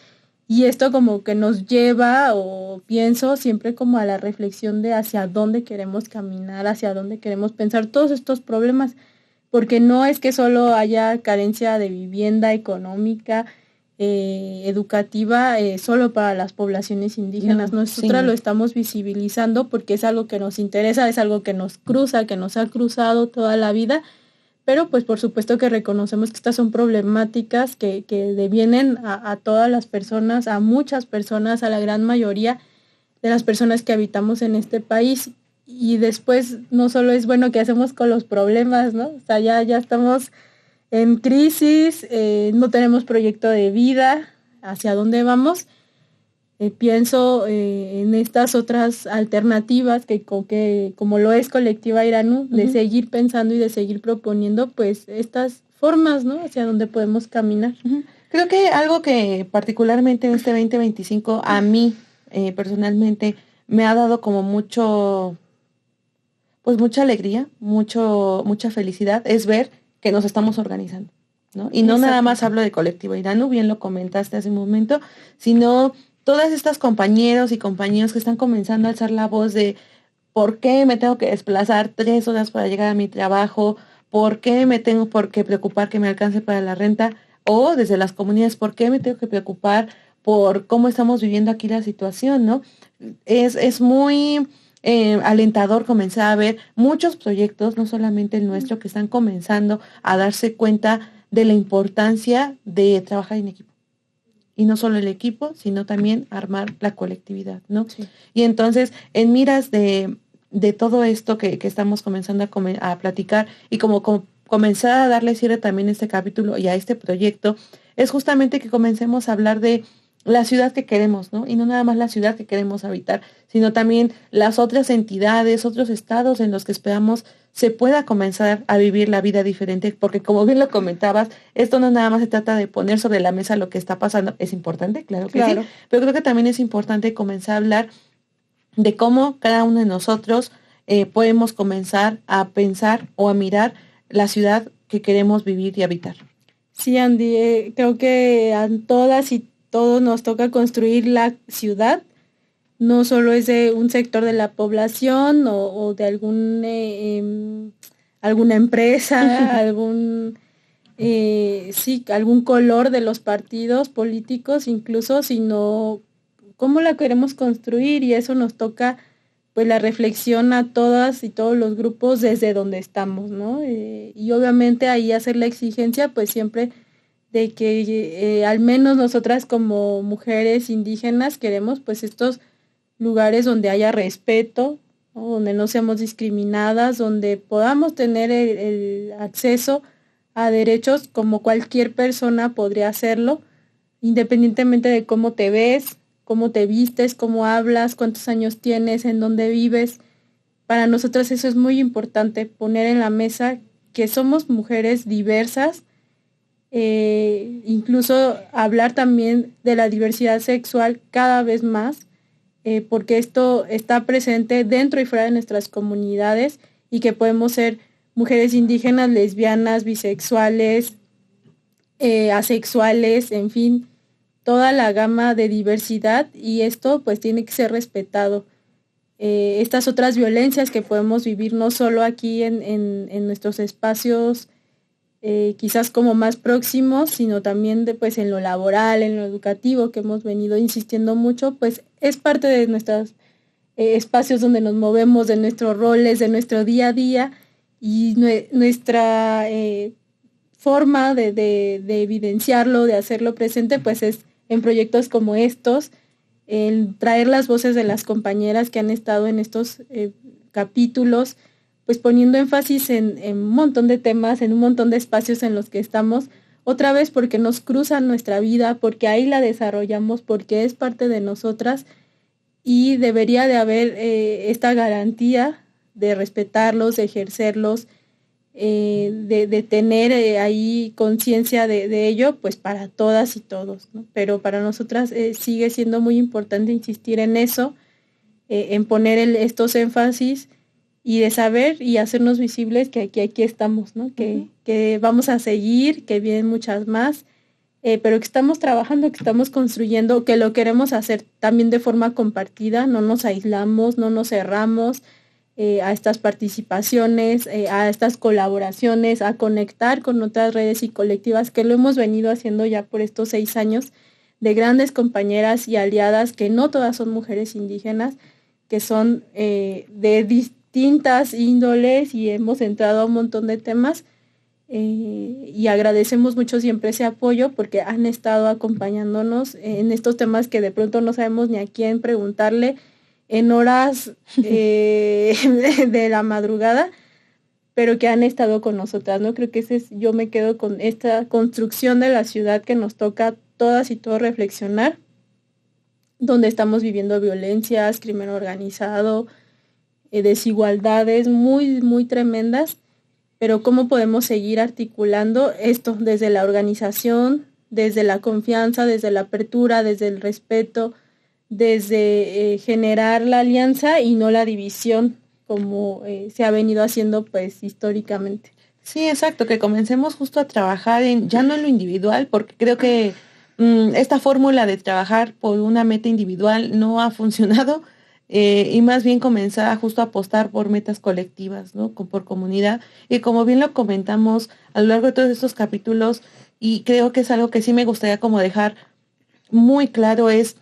y esto como que nos lleva, o pienso siempre como a la reflexión de hacia dónde queremos caminar, hacia dónde queremos pensar todos estos problemas, porque no es que solo haya carencia de vivienda económica, educativa, solo para las poblaciones indígenas. No, Nosotras sí. lo estamos visibilizando porque es algo que nos interesa, es algo que nos cruza, que nos ha cruzado toda la vida, pero pues por supuesto que reconocemos que estas son problemáticas que devienen a todas las personas, a muchas personas, a la gran mayoría de las personas que habitamos en este país. Y después no solo es bueno qué hacemos con los problemas, ¿no? O sea, ya estamos en crisis, no tenemos proyecto de vida, hacia dónde vamos. Pienso en estas otras alternativas que como lo es Colectiva Iranu, de Ujú. seguir pensando y de seguir proponiendo pues estas formas, ¿no? Hacia dónde podemos caminar. Ujú. Creo que algo que particularmente en este 2025 a mí personalmente me ha dado como mucho, pues mucha alegría, mucha felicidad, es ver que nos estamos organizando, ¿no? Y no nada más hablo de Colectivo Iranu, bien lo comentaste hace un momento, sino todas estas compañeros y compañeros que están comenzando a alzar la voz de por qué me tengo que desplazar 3 horas para llegar a mi trabajo, por qué me tengo por qué preocupar que me alcance para la renta, o desde las comunidades, por qué me tengo que preocupar por cómo estamos viviendo aquí la situación, ¿no? Es muy alentador comenzar a ver muchos proyectos, no solamente el nuestro, que están comenzando a darse cuenta de la importancia de trabajar en equipo. Y no solo el equipo, sino también armar la colectividad, ¿no? Sí. Y entonces, en miras de todo esto que estamos comenzando a platicar y como comenzar a darle cierre también a este capítulo y a este proyecto, es justamente que comencemos a hablar de la ciudad que queremos, ¿no? Y no nada más la ciudad que queremos habitar, sino también las otras entidades, otros estados en los que esperamos se pueda comenzar a vivir la vida diferente, porque como bien lo comentabas, esto no nada más se trata de poner sobre la mesa lo que está pasando, es importante, claro que Claro. sí, pero creo que también es importante comenzar a hablar de cómo cada uno de nosotros podemos comenzar a pensar o a mirar la ciudad que queremos vivir y habitar. Sí, Andy, creo que a todas y todos nos toca construir la ciudad. No solo es de un sector de la población o de alguna empresa, algún color de los partidos políticos incluso, sino cómo la queremos construir, y eso nos toca pues la reflexión a todas y todos los grupos desde donde estamos, ¿no? Y obviamente ahí hacer la exigencia pues siempre de que al menos nosotras como mujeres indígenas queremos pues estos lugares donde haya respeto, ¿no? Donde no seamos discriminadas, donde podamos tener el acceso a derechos como cualquier persona podría hacerlo, independientemente de cómo te ves, cómo te vistes, cómo hablas, cuántos años tienes, en dónde vives. Para nosotras eso es muy importante, poner en la mesa que somos mujeres diversas, incluso hablar también de la diversidad sexual cada vez más, porque esto está presente dentro y fuera de nuestras comunidades, y que podemos ser mujeres indígenas, lesbianas, bisexuales, asexuales, en fin, toda la gama de diversidad, y esto pues tiene que ser respetado. Estas otras violencias que podemos vivir no solo aquí en nuestros espacios quizás como más próximos, sino también pues en lo laboral, en lo educativo, que hemos venido insistiendo mucho, pues es parte de nuestros espacios donde nos movemos, de nuestros roles, de nuestro día a día, y nuestra forma de evidenciarlo, de hacerlo presente, pues es en proyectos como estos, el traer las voces de las compañeras que han estado en estos capítulos, pues poniendo énfasis en un montón de temas, en un montón de espacios en los que estamos, otra vez porque nos cruzan nuestra vida, porque ahí la desarrollamos, porque es parte de nosotras, y debería de haber esta garantía de respetarlos, de ejercerlos, de tener ahí conciencia de ello, pues para todas y todos, ¿no? Pero para nosotras sigue siendo muy importante insistir en eso, en poner estos énfasis y de saber y hacernos visibles que aquí estamos, ¿no? Que vamos a seguir, que vienen muchas más, pero que estamos trabajando, que estamos construyendo, que lo queremos hacer también de forma compartida, no nos aislamos, no nos cerramos a estas participaciones, a estas colaboraciones, a conectar con otras redes y colectivas, que lo hemos venido haciendo ya por estos 6 años, de grandes compañeras y aliadas, que no todas son mujeres indígenas, que son de distintas índoles y hemos entrado a un montón de temas y agradecemos mucho siempre ese apoyo porque han estado acompañándonos en estos temas que de pronto no sabemos ni a quién preguntarle en horas de la madrugada, pero que han estado con nosotras, ¿no? Creo que yo me quedo con esta construcción de la ciudad que nos toca todas y todos reflexionar, donde estamos viviendo violencias, crimen organizado, desigualdades muy, muy tremendas, pero cómo podemos seguir articulando esto desde la organización, desde la confianza, desde la apertura, desde el respeto, desde generar la alianza y no la división, como se ha venido haciendo pues históricamente. Sí, exacto, que comencemos justo a trabajar ya no en lo individual, porque creo que esta fórmula de trabajar por una meta individual no ha funcionado, y más bien comenzar a justo apostar por metas colectivas, ¿no? Por comunidad. Y como bien lo comentamos a lo largo de todos estos capítulos, y creo que es algo que sí me gustaría como dejar muy claro, es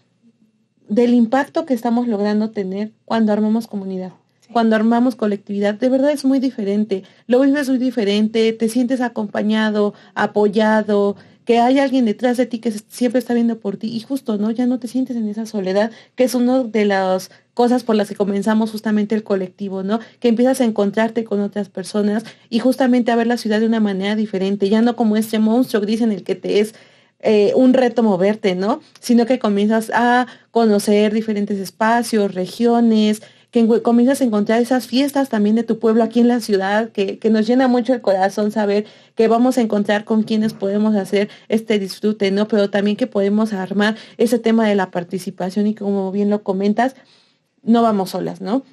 del impacto que estamos logrando tener cuando armamos comunidad. Cuando armamos colectividad, de verdad es muy diferente, lo vives muy diferente, te sientes acompañado, apoyado, que hay alguien detrás de ti que siempre está viendo por ti y justo, ¿no? Ya no te sientes en esa soledad, que es una de las cosas por las que comenzamos justamente el colectivo, ¿no? Que empiezas a encontrarte con otras personas y justamente a ver la ciudad de una manera diferente, ya no como este monstruo gris en el que te es un reto moverte, ¿no? Sino que comienzas a conocer diferentes espacios, regiones, que comienzas a encontrar esas fiestas también de tu pueblo aquí en la ciudad, que nos llena mucho el corazón saber que vamos a encontrar con quienes podemos hacer este disfrute, ¿no? Pero también que podemos armar ese tema de la participación y como bien lo comentas, no vamos solas, ¿no?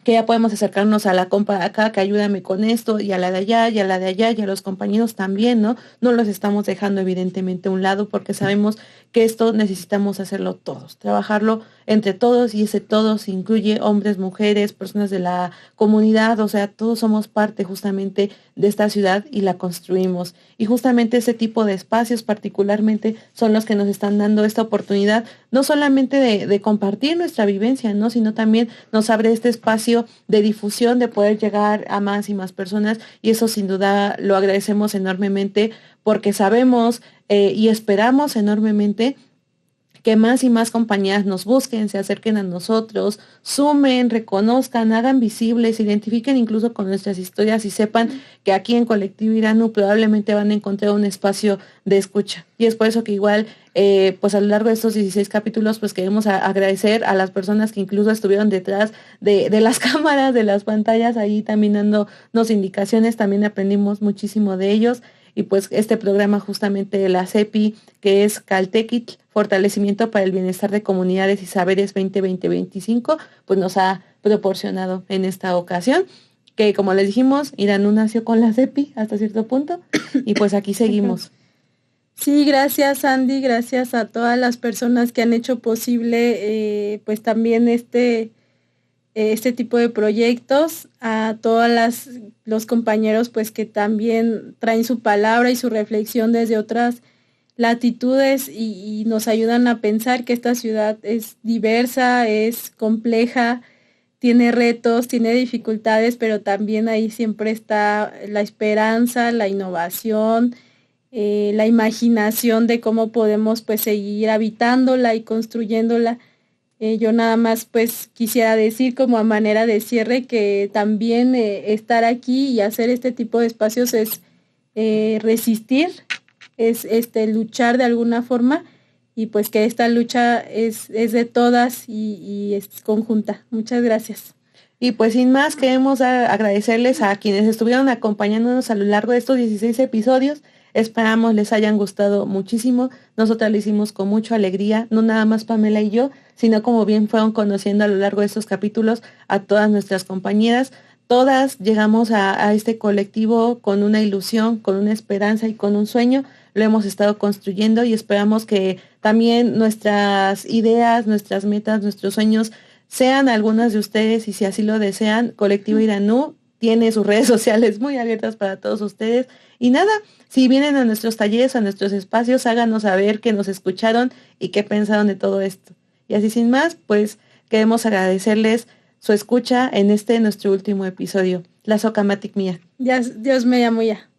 Que ya podemos acercarnos a la compa de acá, que ayúdame con esto, y a la de allá, y a la de allá, y a los compañeros también, ¿no? No los estamos dejando evidentemente a un lado porque sabemos que esto necesitamos hacerlo todos, trabajarlo entre todos, y ese todos incluye hombres, mujeres, personas de la comunidad, o sea, todos somos parte justamente de esta ciudad y la construimos. Y justamente ese tipo de espacios particularmente son los que nos están dando esta oportunidad, no solamente de compartir nuestra vivencia, ¿no? Sino también nos abre este espacio de difusión, de poder llegar a más y más personas, y eso sin duda lo agradecemos enormemente porque sabemos y esperamos enormemente que más y más compañías nos busquen, se acerquen a nosotros, sumen, reconozcan, hagan visibles, identifiquen incluso con nuestras historias y sepan que aquí en Colectivo Iranu probablemente van a encontrar un espacio de escucha. Y es por eso que igual, pues a lo largo de estos 16 capítulos, pues queremos agradecer a las personas que incluso estuvieron detrás de las cámaras, de las pantallas, ahí también dándonos indicaciones, también aprendimos muchísimo de ellos. Y pues este programa justamente de la CEPI, que es Caltequitl, Fortalecimiento para el Bienestar de Comunidades y Saberes 2020-2025, pues nos ha proporcionado en esta ocasión, que como les dijimos, Iranu nació con la CEPI hasta cierto punto, y pues aquí seguimos. Sí, gracias Andy, gracias a todas las personas que han hecho posible pues también este tipo de proyectos, a todos los compañeros pues que también traen su palabra y su reflexión desde otras latitudes y nos ayudan a pensar que esta ciudad es diversa, es compleja, tiene retos, tiene dificultades, pero también ahí siempre está la esperanza, la innovación, la imaginación de cómo podemos pues seguir habitándola y construyéndola. Yo nada más pues quisiera decir como a manera de cierre que también estar aquí y hacer este tipo de espacios es resistir, es luchar de alguna forma, y pues que esta lucha es de todas y es conjunta. Muchas gracias. Y pues sin más, queremos agradecerles a quienes estuvieron acompañándonos a lo largo de estos 16 episodios. Esperamos les hayan gustado muchísimo. Nosotras lo hicimos con mucha alegría, no nada más Pamela y yo, sino como bien fueron conociendo a lo largo de estos capítulos a todas nuestras compañeras. Todas llegamos a este colectivo con una ilusión, con una esperanza y con un sueño. Lo hemos estado construyendo y esperamos que también nuestras ideas, nuestras metas, nuestros sueños sean algunas de ustedes, y si así lo desean, Colectivo Iranú tiene sus redes sociales muy abiertas para todos ustedes. Y nada, si vienen a nuestros talleres, a nuestros espacios, háganos saber que nos escucharon y qué pensaron de todo esto. Y así sin más, pues queremos agradecerles su escucha en nuestro último episodio. La Socamatic Mía. Dios me llamo ya.